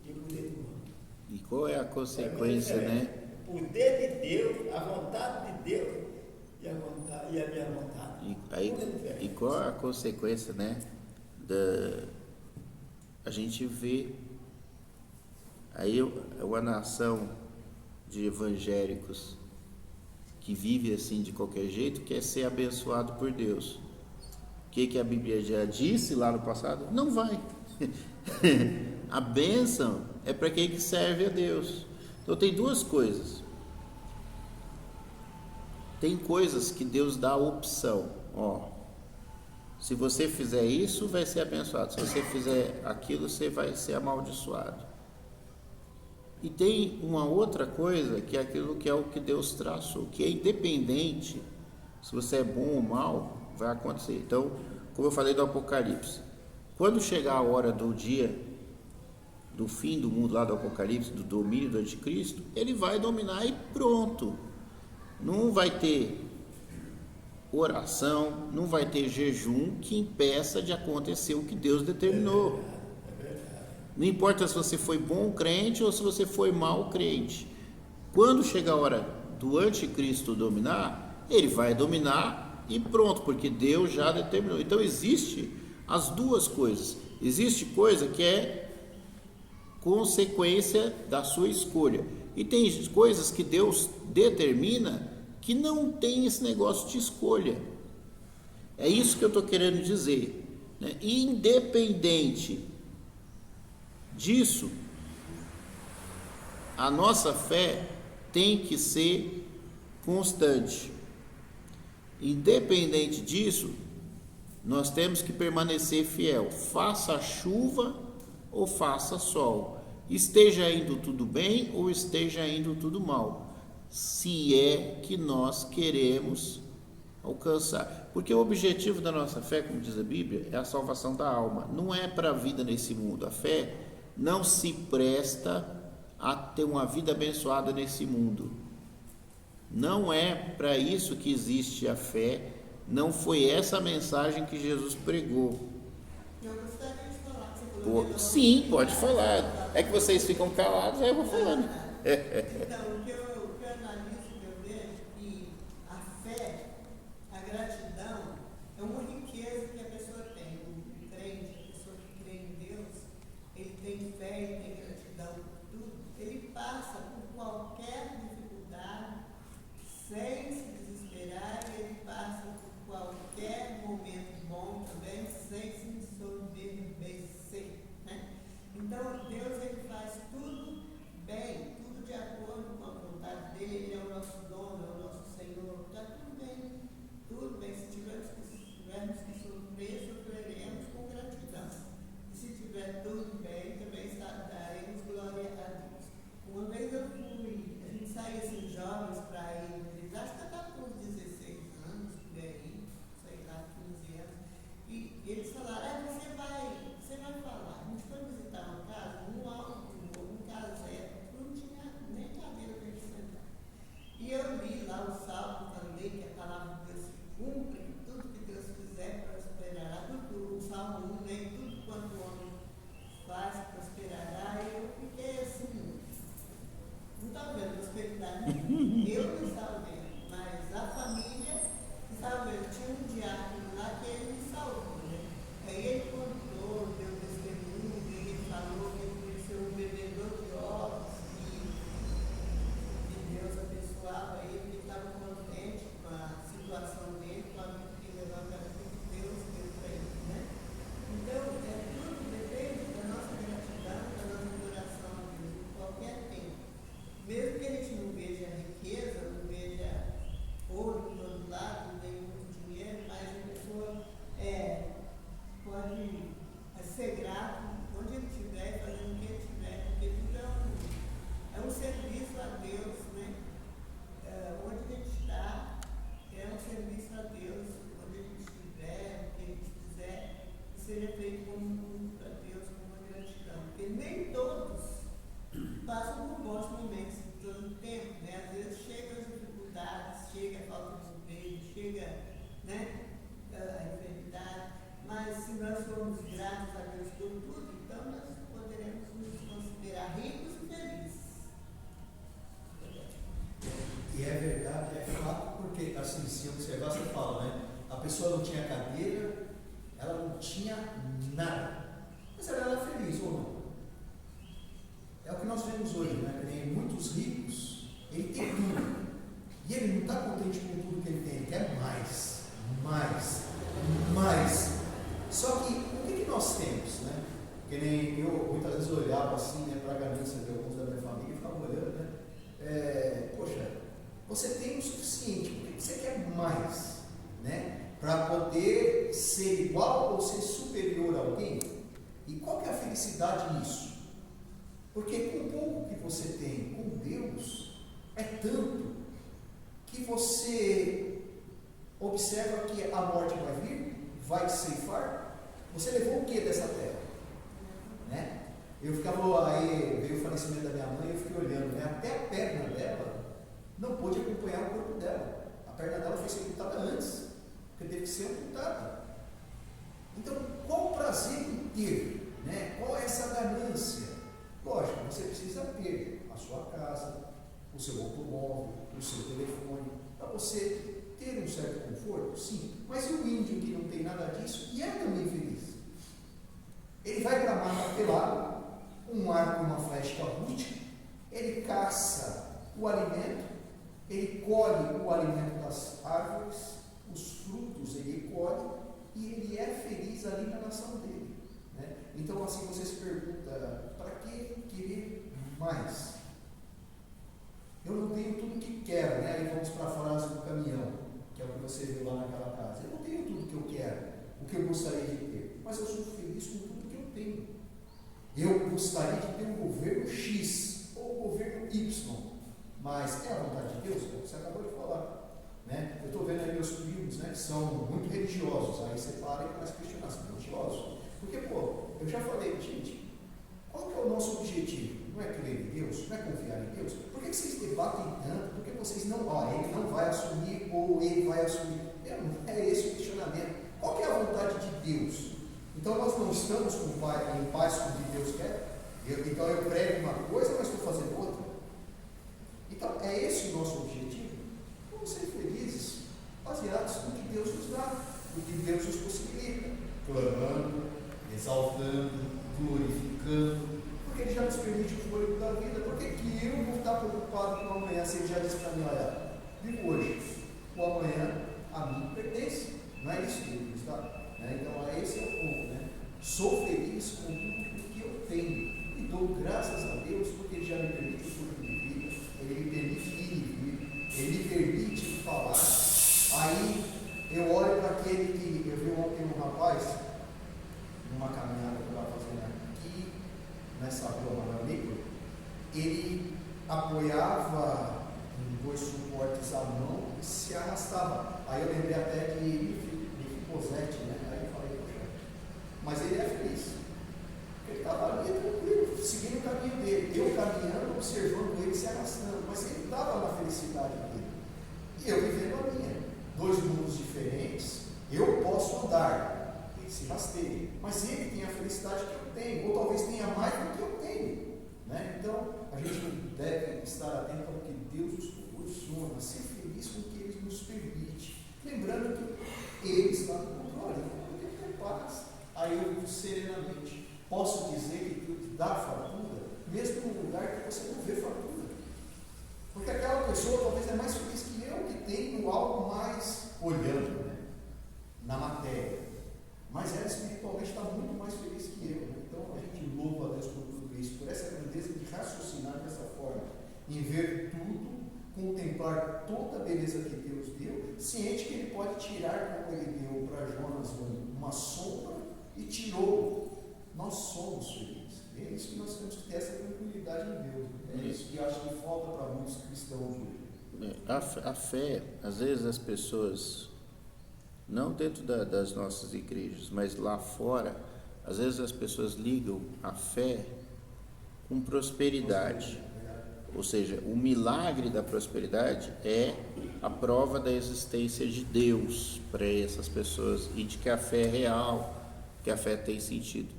e o poder do homem. E qual é a consequência, né? O poder de Deus, a vontade de Deus e a minha vontade. E qual é a consequência, né? A gente vê aí uma nação de evangélicos que vive assim de qualquer jeito, quer ser abençoado por Deus. O que a Bíblia já disse lá no passado? Não vai. A bênção é para quem que serve a Deus. Então tem duas coisas. Tem coisas que Deus dá a opção. Se você fizer isso, vai ser abençoado. Se você fizer aquilo, você vai ser amaldiçoado. E tem uma outra coisa, que é aquilo que é o que Deus traçou, que é independente se você é bom ou mal, vai acontecer. Então, como eu falei do Apocalipse, quando chegar a hora do dia, do fim do mundo lá do Apocalipse, do domínio do anticristo, ele vai dominar e pronto. Não vai ter oração, não vai ter jejum que impeça de acontecer o que Deus determinou. Não importa se você foi bom crente ou se você foi mau crente. Quando chega a hora do anticristo dominar, ele vai dominar e pronto, porque Deus já determinou. Então existe as duas coisas. Existe coisa que é consequência da sua escolha. E tem coisas que Deus determina que não tem esse negócio de escolha. É isso que eu estou querendo dizer, né? Independente disso, a nossa fé tem que ser constante. Independente disso, nós temos que permanecer fiel, faça chuva ou faça sol, esteja indo tudo bem ou esteja indo tudo mal, se é que nós queremos alcançar. Porque o objetivo da nossa fé, como diz a Bíblia, é a salvação da alma, não é para a vida nesse mundo. A fé não se presta a ter uma vida abençoada nesse mundo. Não é para isso que existe a fé, não foi essa a mensagem que Jesus pregou. Eu gostaria de falar que você falou. Sim, pode falar. É que vocês ficam calados, aí eu vou falando. Então, o que eu analiso, que eu vejo, que a fé, a gratidão, é uma riqueza que a pessoa tem. O crente, a pessoa que crê em Deus, ele tem fé, ele tem gratidão por tudo. Ele passa por qualquer dificuldade sem se desesperar, e ele passa por qualquer momento bom também sem se ensoberbecer, né? Então Deus, ele faz tudo bem observar, você fala, né? A pessoa não tinha cadeira, ela não tinha nada, mas ela era feliz ou não? É o que nós vemos hoje, né? Tem muitos ricos, ele tem tudo, e ele não está contente com tudo que ele tem, ele quer mais, mais, mais. Só que o que nós temos, né? Que nem eu muitas vezes olhava assim, né, para a ganância de alguns da minha família e ficava olhando, né? Poxa, você tem o suficiente, por que você quer mais, né? Para poder ser igual ou ser superior a alguém? E qual que é a felicidade nisso? Porque com o pouco que você tem com Deus, é tanto que você observa que a morte vai vir, vai te ceifar. Você levou o que dessa terra? Né? Eu ficava aí, veio o falecimento da minha mãe, eu fiquei olhando, né? Até a perna dela não pôde acompanhar o corpo dela. A perna dela foi sepultada antes, porque teve que ser amputada. Então, qual o prazer em ter? Né? Qual é essa ganância? Lógico, você precisa ter a sua casa, o seu automóvel, o seu telefone, para você ter um certo conforto, sim. Mas e o índio que não tem nada disso e é também feliz? Ele vai para a mata pelado, um arco e uma flecha rústica, ele caça o alimento, ele colhe o alimento das árvores, os frutos ele colhe e ele é feliz ali na nação dele. Né? Então, assim, você se pergunta, para que querer mais? Eu não tenho tudo que quero, né? Aí vamos para a frase do caminhão, que é o que você viu lá naquela casa. Eu não tenho tudo que eu quero, o que eu gostaria de ter, mas eu sou feliz com tudo que eu tenho. Eu gostaria de ter um governo X ou um governo Y, mas é a vontade de Deus, como você acabou de falar. Né? Eu estou vendo aí meus primos, né, que são muito religiosos, aí você para e começa a questionar, são religiosos. Porque, eu já falei, gente, qual que é o nosso objetivo? Não é crer em Deus? Não é confiar em Deus? Por que vocês debatem tanto? Por que vocês não, ele não vai assumir ou ele vai assumir? Não é esse o questionamento. Qual que é a vontade de Deus? Então nós não estamos em paz com o que Deus quer? Então eu prego uma coisa, mas estou fazendo outra. Então é esse o nosso objetivo? Vamos ser felizes, baseados no que Deus nos dá, no que Deus nos possibilita, clamando, exaltando, glorificando, porque Ele já nos permite o fôlego da vida. Por que eu vou estar preocupado com o amanhã, se Ele já disse para mim, olha, vivo hoje, o amanhã a mim pertence, não é isso que Ele nos dá? Né? Então esse é o ponto, né? Sou feliz com tudo que eu tenho e dou graças a Deus porque Ele já me permite o fôlego de vida, Ele me permite ir e vir, Ele me permite falar. Aí eu olho para aquele que eu vi ontem um rapaz numa caminhada que eu estava fazendo aqui nessa rua Maravilha, ele apoiava em dois suportes à mão e se arrastava. Aí eu lembrei até de Mefibosete, né? Aí eu falei, poxa, mas ele é feliz. Ele estava ali tranquilo, seguindo o caminho dele. Eu caminhando, observando ele se arrastando, mas ele estava na felicidade dele. E eu vivendo a minha. Dois mundos diferentes, eu posso andar, ele se rasteia, mas ele tem a felicidade que eu tenho, ou talvez tenha mais do que eu tenho. Né? Então, a gente deve estar atento ao que Deus nos proporciona, ser feliz com o que Ele nos permite, lembrando que Ele está no controle, então eu tenho que ter paz. Aí eu, serenamente, posso dizer que Deus dá fartura, mesmo num lugar que você não vê fartura. Porque aquela pessoa talvez é mais feliz que eu, que tenho algo mais olhando, né, na matéria. Mas ela espiritualmente está muito mais feliz que eu. Né? Então a gente louva a Deus por tudo isso, por essa grandeza de raciocinar dessa forma, em ver tudo, contemplar toda a beleza que Deus deu, ciente que Ele pode tirar, como Ele deu para Jonas uma sombra e tirou. Nós somos felizes. É isso que nós temos que ter, essa tranquilidade em Deus. É isso que eu acho que falta para muitos cristãos hoje. A fé, às vezes as pessoas, não dentro das nossas igrejas, mas lá fora, às vezes as pessoas ligam a fé com prosperidade. Ou seja, o milagre da prosperidade é a prova da existência de Deus para essas pessoas e de que a fé é real, que a fé tem sentido.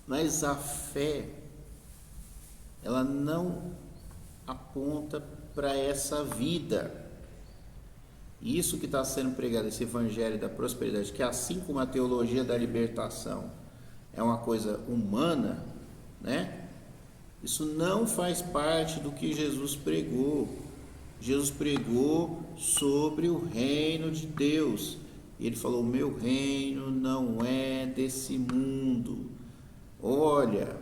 Mas a fé, ela não aponta para essa vida. Isso que está sendo pregado, esse evangelho da prosperidade, que assim como a teologia da libertação é uma coisa humana, né? Isso não faz parte do que Jesus pregou. Jesus pregou sobre o reino de Deus. E ele falou: meu reino não é desse mundo. Olha,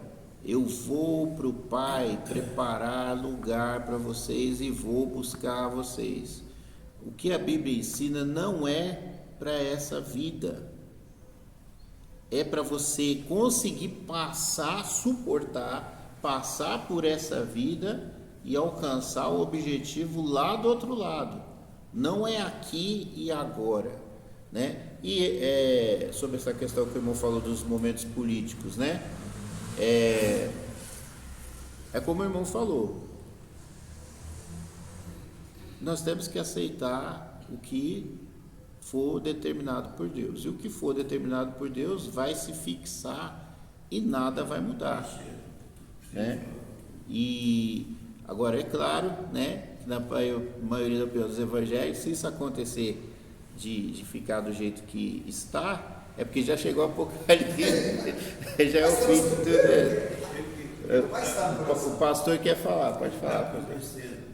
eu vou para o Pai preparar lugar para vocês e vou buscar vocês. O que a Bíblia ensina não é para essa vida. É para você conseguir passar por essa vida e alcançar o objetivo lá do outro lado. Não é aqui e agora, né? E sobre essa questão que o irmão falou dos momentos políticos, né? É como o irmão falou. Nós temos que aceitar o que for determinado por Deus. E o que for determinado por Deus vai se fixar e nada vai mudar, né? E agora é claro, né, que na maioria dos evangelhos, se isso acontecer de ficar do jeito que está, é porque já chegou a Apocalipse, já é o fim de tudo. O pastor quer falar, pode falar, pastor.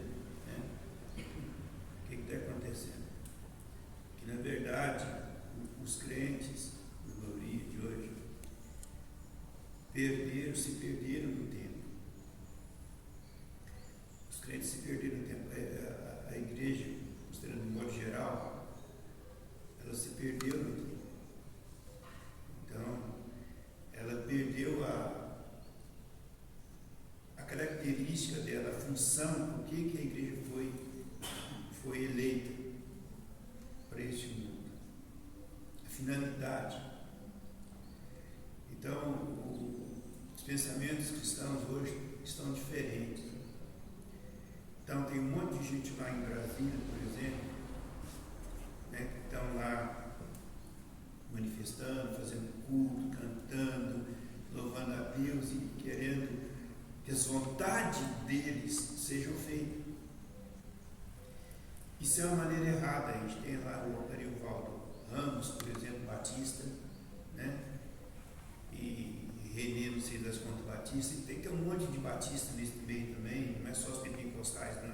Na verdade, os crentes, na maioria de hoje, se perderam no tempo. Os crentes se perderam no tempo. A igreja, considerando de modo geral, ela se perdeu no tempo. Então, ela perdeu a característica dela, a função, por que a igreja foi eleita para este mundo, a finalidade. Então, os pensamentos cristãos hoje estão diferentes. Então, tem um monte de gente lá em Brasília, por exemplo, né, que estão lá manifestando, fazendo culto, cantando, louvando a Deus e querendo que as vontades deles sejam feitas. Isso é uma maneira errada. A gente tem lá o Ariovaldo Ramos, por exemplo, Batista, né? E Renê, não sei das quantas Batista, e tem que ter um monte de Batista nesse meio também, não é só os pentecostais, não.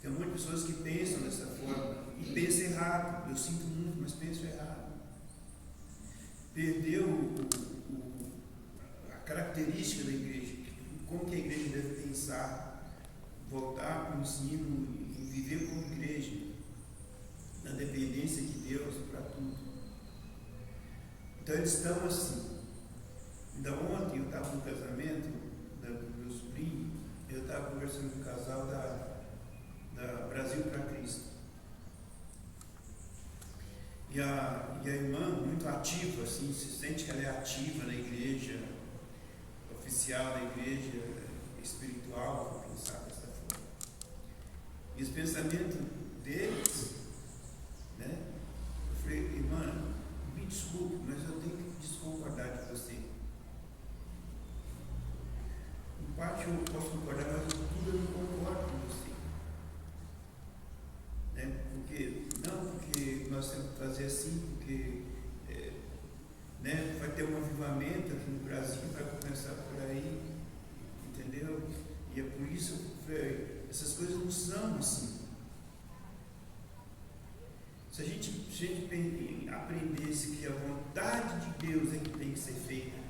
Tem um monte de pessoas que pensam dessa forma e pensam errado. Eu sinto muito, mas penso errado. Perdeu a característica da igreja, como que a igreja deve pensar, voltar para o ensino e viver como igreja, na dependência de Deus para tudo. Então eles estão assim. Ainda ontem eu estava no casamento do meu sobrinho, eu estava conversando com o casal da Brasil para Cristo. E a irmã, muito ativa, assim, se sente que ela é ativa na igreja, oficial da igreja espiritual, vou pensar dessa forma. E os pensamentos deles, né? Eu falei: irmã, me desculpe, mas eu tenho que desconcordar de você. Em parte eu posso concordar, mas tudo eu não concordo com você. Né? Porque nós temos que fazer assim, porque né, vai ter um avivamento aqui no Brasil, vai começar por aí, entendeu? E é por isso que essas coisas não são assim. Se a gente aprendesse que a vontade de Deus é que tem que ser feita,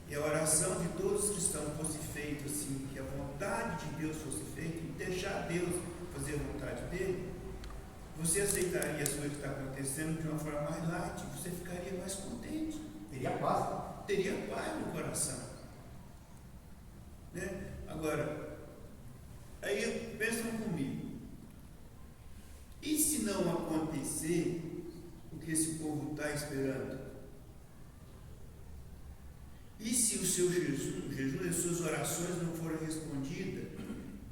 e a oração de todos os cristãos fosse feita assim, que a vontade de Deus fosse feita, e deixar Deus fazer a vontade dele, você aceitaria as coisas que estão acontecendo de uma forma mais light, você ficaria mais contente. Teria paz. Teria paz no coração. Né? Agora, aí pensam comigo. E se não acontecer o que esse povo está esperando? E se o seu jejum e as suas orações não forem respondidas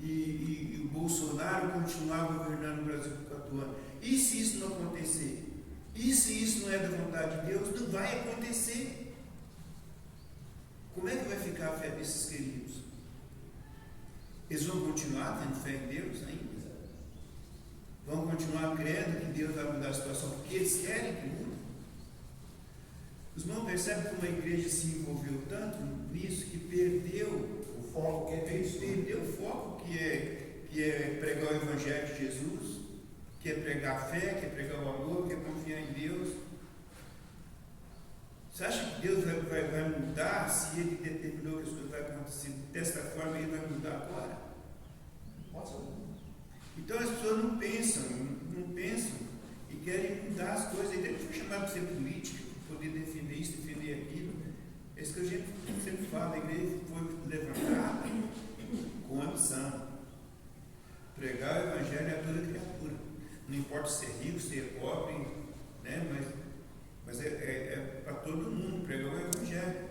e o Bolsonaro continuar governando o Brasil por 4 anos? E se isso não acontecer? E se isso não é da vontade de Deus? Não vai acontecer. Como é que vai ficar a fé desses queridos? Eles vão continuar tendo fé em Deus ainda? vão continuar crendo que Deus vai mudar a situação, porque eles querem que mude. Os irmãos percebem como a igreja se envolveu tanto nisso que perdeu O foco que é Cristo. perdeu o foco que é pregar o Evangelho de Jesus, que é pregar a fé, que é pregar o amor, que é confiar em Deus. Você acha que Deus vai mudar se Ele determinou que as coisas vão acontecer desta forma, Ele vai mudar agora? Pode ser. Então as pessoas não pensam e querem mudar as coisas. Ele foi chamado para ser política, para poder defender isso, defender aquilo. É isso que a gente sempre fala, a igreja foi levantada com ambição. Pregar o Evangelho a toda criatura. Não importa se é rico, se é pobre, né? Mas é para todo mundo pregar o Evangelho,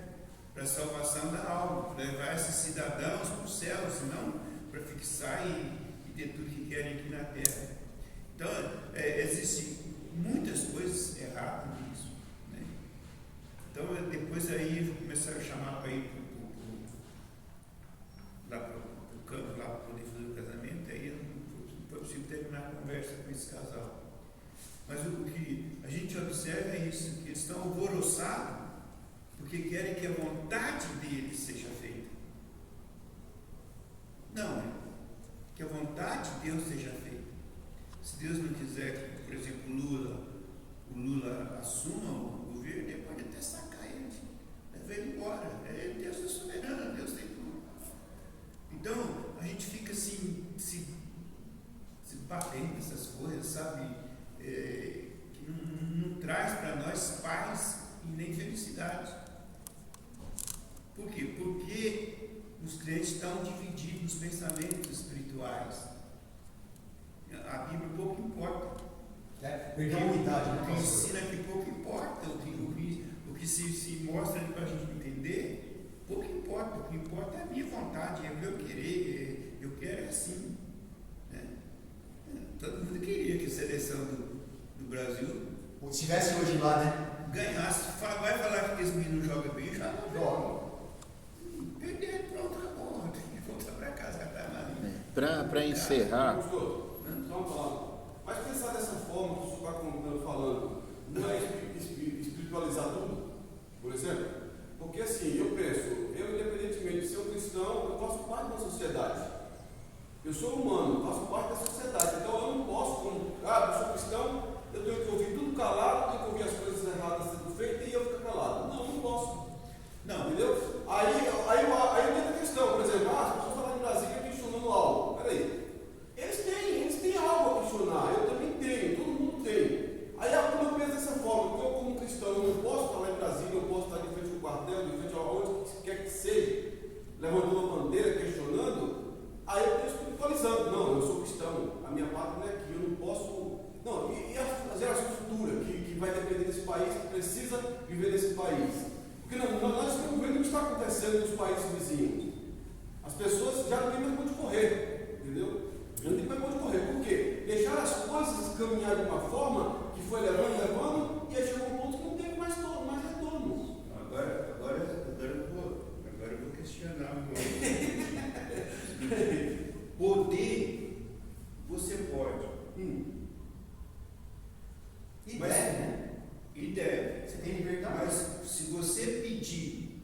para a salvação da alma, para levar esses cidadãos para o céu, senão para fixar e ter tudo que querem aqui na terra. Então, existem muitas coisas erradas nisso. Né? Então, depois aí começaram a chamar para ir lá para o campo, lá para poder fazer o casamento, aí não foi possível terminar a conversa com esse casal. Mas o que a gente observa é isso, que eles estão alvoroçados porque querem que a vontade deles seja feita. Não, que a vontade de Deus seja feita. Se Deus não quiser que, por exemplo, o Lula assuma o governo, ele pode até sacar ele, levar ele embora. Deus é soberano, Deus tem tudo. Então, a gente fica assim, se batendo nessas coisas, sabe? Que não traz para nós paz e nem felicidade. Por quê? Porque os crentes estão divididos nos pensamentos espirituais. A Bíblia pouco importa. Perdeu a unidade, O que né? ensina que pouco importa, o que se mostra para a gente entender, pouco importa. O que importa é a minha vontade, é o meu querer, eu quero assim. Né? Todo mundo queria que a seleção do Brasil Se estivesse hoje lá, né? ganhasse. Vai falar que esse menino joga bem, já não Joga. perder, pronto, acabou. Tem que voltar para casa, tá lá. Para encerrar, Pastor, só uma palavra. Mas pensar dessa forma que o senhor está falando, não é espiritualizar tudo, por exemplo? Porque assim, eu penso, eu independentemente de ser um cristão, eu faço parte da sociedade. Eu sou humano, faço parte da sociedade. Então eu não posso, como, eu sou cristão, eu tenho que ouvir tudo calado, tenho que ouvir as coisas erradas sendo feitas e eu ficar calado. Não posso. Não, Entendeu? Aí tem a questão, por exemplo, as pessoas falam em Brasília questionando algo. Peraí. Eles têm algo a questionar, eu também tenho, todo mundo tem. Aí quando eu penso dessa forma, que eu como cristão eu não posso falar em Brasília, eu posso estar de frente ao quartel, de frente a onde quer que seja, levantando uma bandeira, questionando, aí eu estou espiritualizando. Não, eu sou cristão, a minha parte não é aqui, eu não posso. Não, e a geração futura que vai depender desse país, que precisa viver nesse país. Porque nós estamos vendo o que está acontecendo nos países vizinhos. As pessoas já não têm mais onde correr, entendeu? Já não tem mais onde correr. Por quê? Deixaram as coisas caminhar de uma forma que foi levando, e aí chegou um ponto que não teve mais retorno. Agora eu vou questionar um pouco. Poder, você pode. E deve, né? E deve. Você tem liberdade. Mas se você pedir,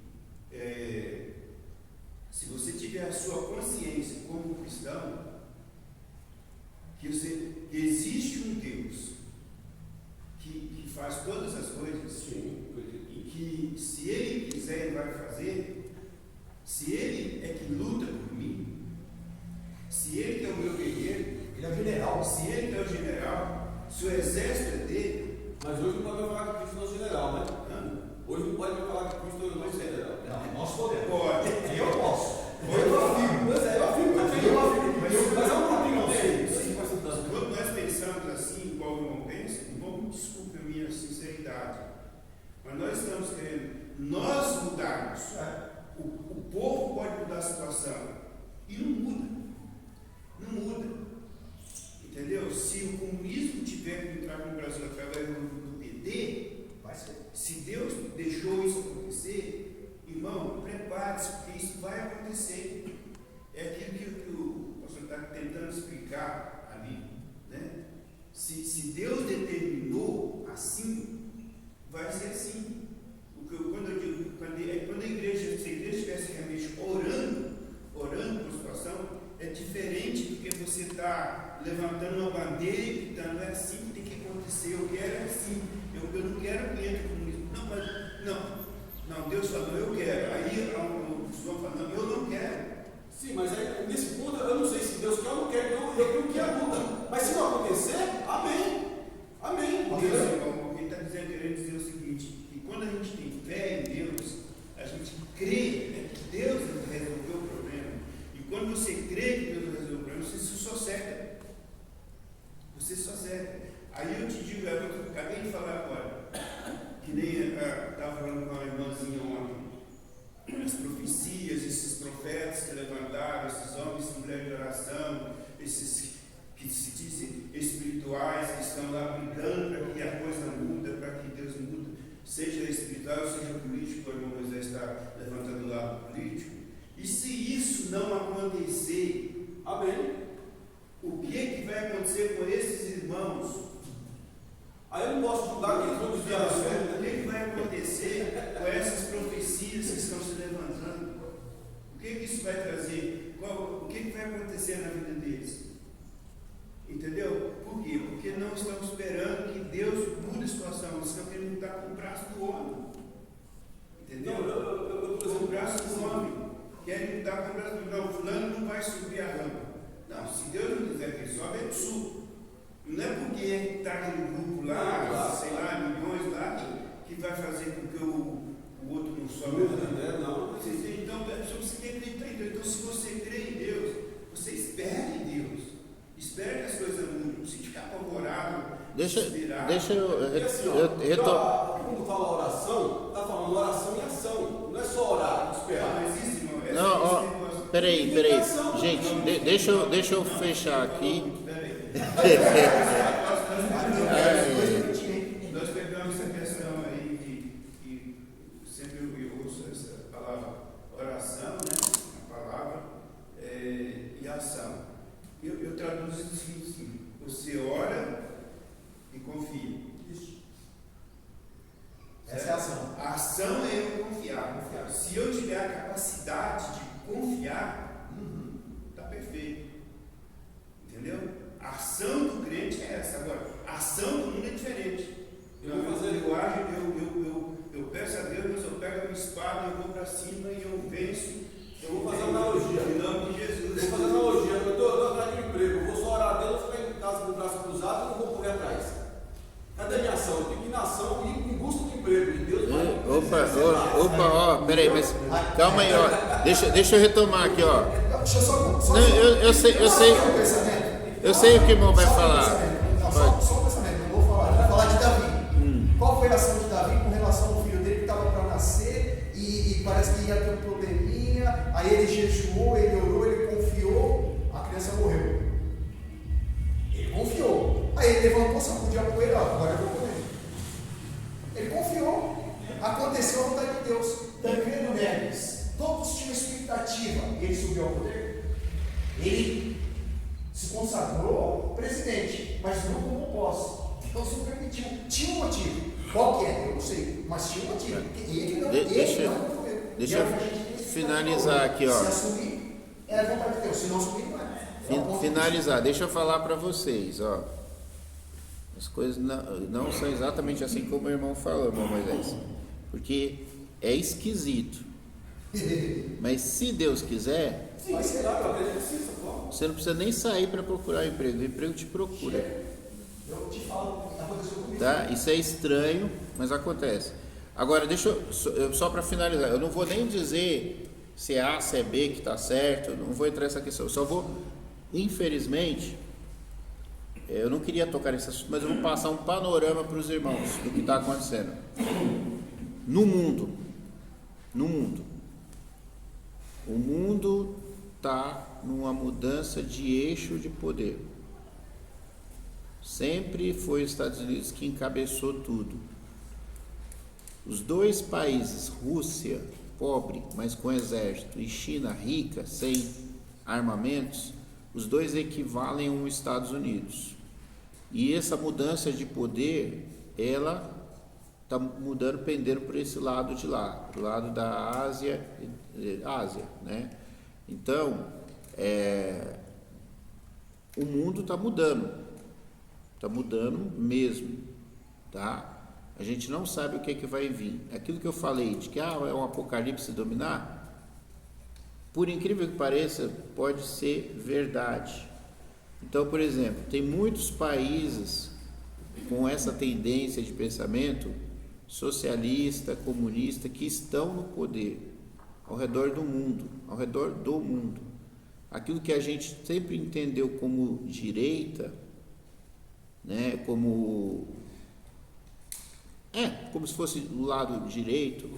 se você tiver a sua consciência como cristão, que existe um Deus que faz todas as coisas, Sim, e que se Ele quiser Ele vai fazer, se Ele é que luta por mim, se Ele que é o meu guerreiro, Ele é o general. se Ele que é o general, se o exército é dele, mas hoje não pode mais falar que Cristo não é general, né? Hoje não pode mais falar que Cristo não é general. Não, nós podemos. pode. Eu posso. Eu afirmo. Eu afirmo também. Eu afirmo. Mas é um pouquinho Não sei. Sim, mas não. Quando nós pensamos assim, igual o irmão pensa, irmão, desculpe a minha sinceridade, mas nós estamos querendo nós mudarmos. O povo pode mudar a situação e não muda. Não muda. Entendeu? Se o comunismo tiver que entrar no Brasil através do PT, Vai ser. se Deus deixou isso acontecer, irmão, prepare-se, porque isso vai acontecer. É aquilo que o pastor está tentando explicar ali, né? Se Deus determinou assim, vai ser assim. Quando eu digo, quando a igreja, se a igreja estivesse realmente orando por a situação, é diferente do que você está levantando uma bandeira e gritando, é assim que tem que acontecer, eu quero assim, eu não quero que entre comunismo. Não, Deus falou, eu quero. Aí o João fala, não, eu não quero. Sim, mas aí, nesse ponto eu não sei se Deus quer ou não quer, eu tenho que a luta. Mas se não acontecer, amém. Amém. Porque ele está querendo dizer o seguinte, que quando a gente tem fé em Deus, a gente crê, né, que Deus resolveu o problema. E quando você crê que Deus resolveu o problema, você se sossega. Você se sossega. Aí eu te digo, eu acabei de falar agora, que nem estava falando com a irmãzinha ontem, as profecias, esses profetas que levantaram, esses homens e mulheres de oração, esses que se dizem espirituais, que estão lá brigando para que a coisa muda, para que Deus muda, seja espiritual, seja político, o irmão Moisés está levantando o lado político. E se isso não acontecer, Amém. o que vai acontecer com esses irmãos? Aí eu não posso julgar que eles vão desviar da fé. O que vai acontecer com essas profecias que estão se levantando? O que isso vai trazer? O que vai acontecer na vida deles? Entendeu? Por quê? Porque não estão esperando que Deus mude a situação, eles estão querendo lutar com o braço do homem. Entendeu? Com o braço do homem. Querem lutar com o braço do homem. Não, fulano não vai subir a rampa. Não, se Deus não quiser que ele sobe, ele suba. Não é porque está aquele grupo lá, sei lá, milhões lá, que vai fazer com que o outro não sobe. Não. Então, você tem que acreditar em Deus. Então, se você crê em Deus, você espere em Deus. Espere que as coisas mudem. Não se ficar apavorado, desesperado. Deixa eu Quando fala oração, está falando oração e ação. Não é só orar, esperar. Não existe, irmão. Não, ó, peraí. Gente, deixa eu fechar aqui. Nós pegamos essa questão aí que sempre eu ouço essa palavra oração, né? A palavra e ação. Eu traduzo o seguinte assim: você ora e confia. Isso. Essa é a ação. A ação é eu confiar. Se eu tiver a capacidade de confiar, está perfeito. Entendeu? A ação do crente é essa. Agora, a ação do mundo é diferente. Eu peço a Deus, mas eu pego a minha espada, eu vou para cima e eu venço. Eu vou fazer uma analogia. Em nome de Jesus. Eu vou fazer uma analogia. Eu estou atrás de um emprego. Eu vou só orar a Deus, ficar em casa com o braço cruzado e não vou correr atrás. Cadê a minha ação? Eu tenho que ir na ação e ir em busca do emprego. E Deus vai. Opa, peraí, mas calma aí, ó. Deixa eu retomar aqui, ó. Deixa eu só. Não, eu sei o que o irmão vai falar. Só um pensamento, eu vou falar. Eu vou falar de Davi. Qual foi a ação de Davi com relação ao filho dele que estava para nascer e parece que ia ter um probleminha, aí ele jejuou, ele orou, ele confiou, a criança morreu. Ele confiou. Aí ele levantou, sacudiu a poeira, agora eu vou comer. Ele confiou. Aconteceu a vontade de Deus. Tancredo Neves, todos tinham expectativa. Ele subiu ao poder. Ele se consagrou presidente, mas não como posse. Deus não permitiu. Tinha um motivo. Qual que é? Eu não sei. Mas tinha um motivo. Ele não Deixa eu finalizar aqui, ó. Se assumir, é a vontade de Deus. Se não assumir, não é. Finalizar. Deixa eu falar para vocês, ó. As coisas não são exatamente assim como o irmão falou, irmão Moisés. Porque é esquisito. Mas se Deus quiser, Sim, será que ele precisa? você não precisa nem sair para procurar emprego. O emprego te procura. Eu te falo, aconteceu comigo. Tá? Isso é estranho, mas acontece. Agora, deixa eu só para finalizar, eu não vou nem dizer se é A, se é B que está certo, eu não vou entrar nessa questão, eu só vou, infelizmente, eu não queria tocar nesse assunto, mas eu vou passar um panorama para os irmãos do que está acontecendo no mundo. O mundo está numa mudança de eixo de poder. Sempre foi os Estados Unidos que encabeçou tudo. Os dois países, Rússia, pobre, mas com exército, e China, rica, sem armamentos, os dois equivalem aos Estados Unidos. E essa mudança de poder, ela está mudando, pendendo para esse lado de lá, para o lado da Ásia, né? Então, o mundo está mudando mesmo, tá? A gente não sabe o que é que vai vir. Aquilo que eu falei de que é um apocalipse dominar, por incrível que pareça, pode ser verdade. Então, por exemplo, tem muitos países com essa tendência de pensamento socialista, comunista, que estão no poder ao redor do mundo, Aquilo que a gente sempre entendeu como direita, né, como se fosse o lado direito,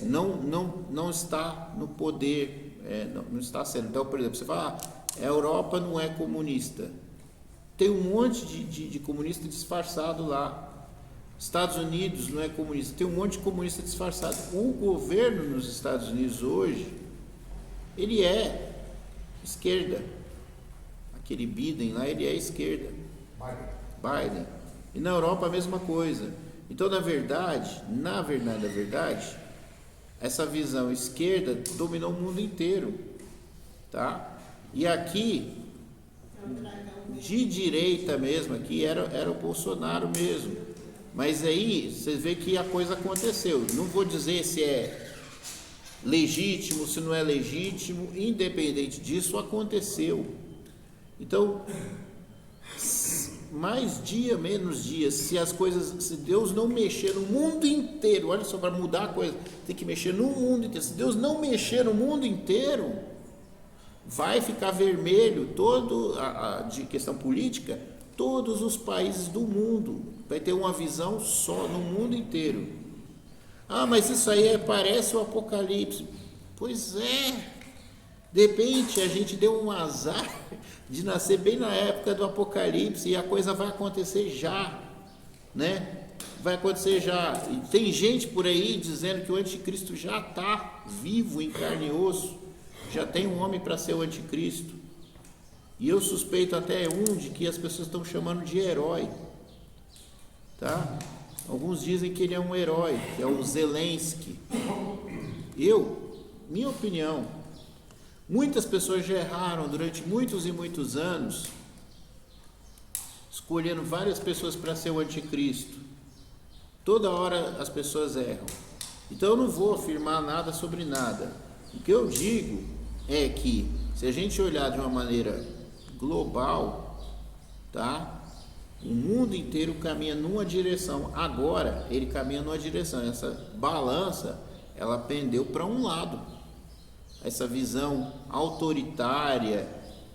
não está no poder, não está sendo. Então, por exemplo, você fala, a Europa não é comunista. Tem um monte de comunista disfarçado lá. Estados Unidos não é comunista. Tem um monte de comunista disfarçado. O governo nos Estados Unidos hoje, ele é esquerda. Aquele Biden lá, ele é esquerda. Biden. E na Europa a mesma coisa. Então, na verdade, essa visão esquerda dominou o mundo inteiro, tá? E aqui, de direita mesmo, aqui era o Bolsonaro mesmo. Mas aí, você vê que a coisa aconteceu. Não vou dizer se é legítimo, se não é legítimo, independente disso, aconteceu. Então, mais dia, menos dia, se Deus não mexer no mundo inteiro, olha só, para mudar a coisa, tem que mexer no mundo inteiro. Se Deus não mexer no mundo inteiro, vai ficar vermelho de questão política, todos os países do mundo, vai ter uma visão só no mundo inteiro. Mas isso aí parece o Apocalipse. Pois é, de repente a gente deu um azar de nascer bem na época do Apocalipse e a coisa vai acontecer já, né? Vai acontecer já. E tem gente por aí dizendo que o anticristo já está vivo em carne e osso, já tem um homem para ser o anticristo. E eu suspeito até de que as pessoas estão chamando de herói, tá? Alguns dizem que ele é um herói, que é o Zelensky. Minha opinião, muitas pessoas já erraram durante muitos e muitos anos, escolhendo várias pessoas para ser o anticristo. Toda hora as pessoas erram. Então eu não vou afirmar nada sobre nada. O que eu digo é que, se a gente olhar de uma maneira global, tá? O mundo inteiro caminha numa direção. Agora ele caminha numa direção. Essa balança, ela pendeu para um lado. Essa visão autoritária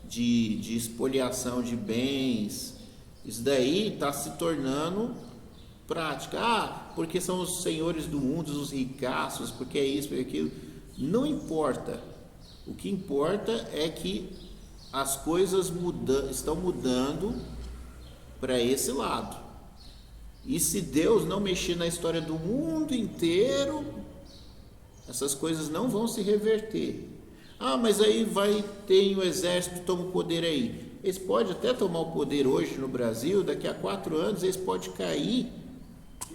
de espoliação de bens, isso daí está se tornando prática. Porque são os senhores do mundo, os ricaços, porque é isso, porque é aquilo. Não importa. O que importa é que as coisas estão mudando para esse lado. E se Deus não mexer na história do mundo inteiro, essas coisas não vão se reverter. Mas aí tem o exército, toma o poder aí. Eles podem até tomar o poder hoje no Brasil, daqui a 4 anos eles podem cair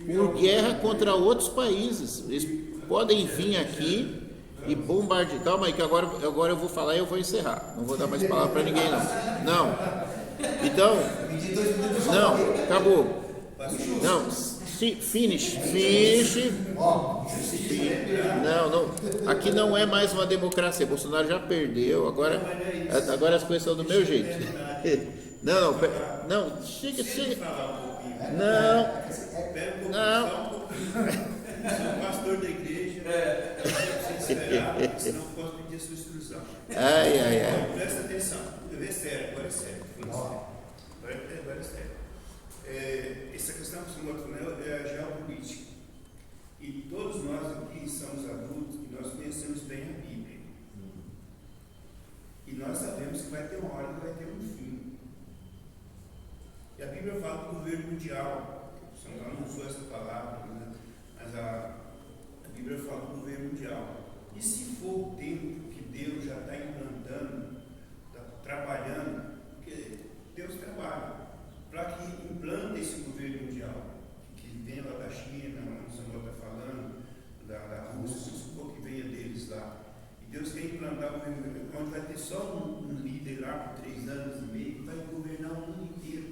por guerra contra outros países. Eles podem vir aqui e bombardear. Calma aí, que agora eu vou falar e eu vou encerrar. Não vou dar mais palavra para ninguém, não. Então, não, acabou. Não, finish. Não. Aqui não é mais uma democracia. Não já perdeu. Agora as coisas são do meu jeito. Não. Chega. Não. Sou pastor da igreja, sem esperar, senão posso pedir a sua instrução. Ai. Presta atenção, agora é sério. Agora é sério. Essa questão que o senhor falou é a geopolítica. E todos nós aqui somos adultos e nós conhecemos bem a Bíblia. E nós sabemos que vai ter uma hora que vai ter um fim. E a Bíblia fala do governo mundial. O senhor não usou essa palavra, né? Mas a Bíblia fala do governo mundial. E se for o tempo que Deus já está implantando, está trabalhando, porque Deus trabalha. só um líder lá por 3 anos e meio que vai governar o mundo inteiro.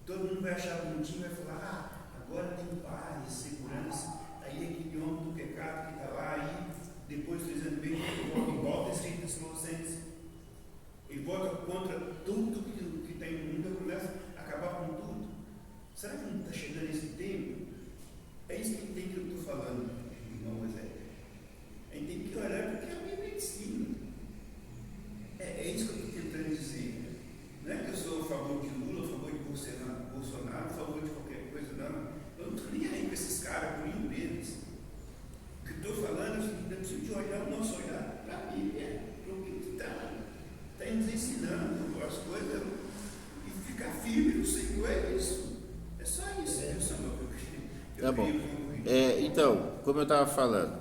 Todo mundo vai achar bonitinho, vai falar, agora tem paz, segurança. Aí aquele homem do pecado que está lá, aí depois de 3 anos e meio, ele volta escrito em Colossenses. Ele volta contra tudo que está no mundo e começa a acabar com tudo. Será que não está chegando esse tempo? É isso que eu estou falando, irmão Moisés. A gente tem que olhar porque a Bíblia ensina. É isso que eu estou tentando dizer. Não é que eu sou a favor de Lula, a favor de Bolsonaro, a favor de qualquer coisa, não. Eu não estou nem aí com esses caras, por nenhum deles. O que eu estou falando é o seguinte: eu preciso de olhar o nosso olhar para a Bíblia, para o que está nos ensinando as coisas e ficar firme no Senhor. É isso. É só isso. É só o que eu Tá bom. Então, como eu estava falando,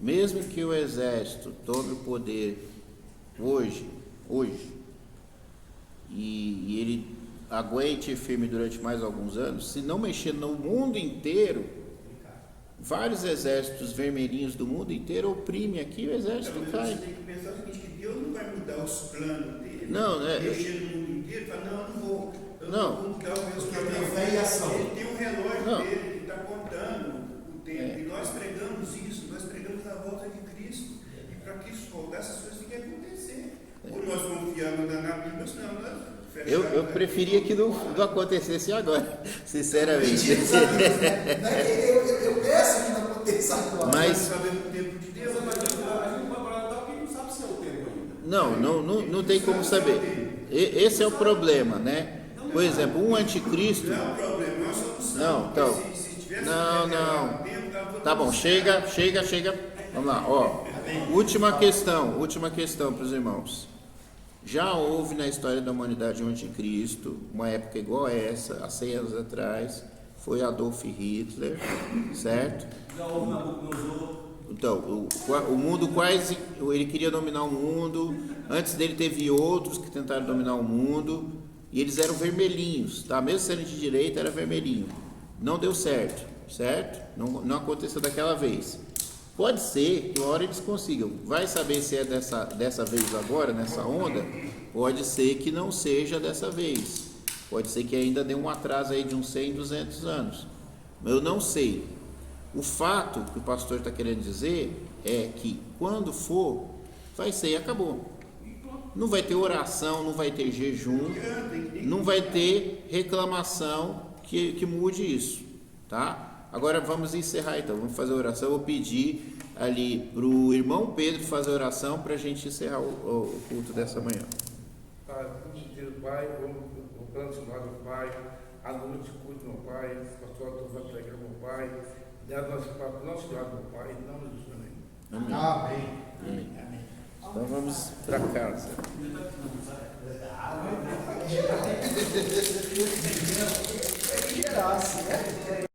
mesmo que o exército tome o poder hoje, e ele aguente firme durante mais alguns anos, se não mexer no mundo inteiro, vários exércitos vermelhinhos do mundo inteiro oprimem aqui, o exército Então, cai. você tem que pensar o seguinte, que Deus não vai mudar os planos dele. Não, né? Mexer no mundo inteiro, fala, não, eu não vou. Eu Não. não vou mudar os meus Porque planos. tem fé e ação. Ele tem um relógio Não. dele que está contando o tempo. É. E nós pregamos isso, nós pregamos a volta de Cristo. E para que isso voltar, essas coisas têm que acontecer. Ou nós confiamos na Bíblia, senão nós fechamos. Eu preferia que não acontecesse agora, sinceramente. Não é que eu peço que não aconteça agora. Mas sabendo o tempo de Deus. Mas a gente não vai parar porque não sabe se é o tempo ainda. não tem como saber. Esse é o problema, né? Por exemplo, um anticristo. Não é um problema, é uma solução. Não, então. Porque se tivesse Não. tempo, tava Tá bom, chega. Vamos lá, ó. Última questão para os irmãos. Já houve na história da humanidade um anticristo, uma época igual a essa, há 100 anos atrás, foi Adolf Hitler, certo? Já houve Nabucodonosor. Então, o mundo quase, ele queria dominar o mundo, antes dele teve outros que tentaram dominar o mundo, e eles eram vermelhinhos, tá? Mesmo sendo de direita, era vermelhinho. Não deu certo? Não aconteceu daquela vez. Pode ser que uma hora eles consigam. Vai saber se é dessa vez agora, nessa onda? Pode ser que não seja dessa vez. Pode ser que ainda dê um atraso aí de uns 100, 200 anos. Eu não sei. O fato que o pastor está querendo dizer é que quando for, vai ser e acabou. Não vai ter oração, não vai ter jejum, não vai ter reclamação que mude isso, tá? Agora vamos encerrar então, vamos fazer a oração. Eu vou pedir ali para o irmão Pedro fazer a oração para a gente encerrar o culto dessa manhã. Pai, com certeza, Pai, o plano sonoro, Pai, a noite culto, meu Pai, a pastor tu vai pregar, meu Pai, dá nosso Pai, para o nosso lado, meu Pai, em nome de Jesus, amém. Amém. Então vamos para casa. Amém.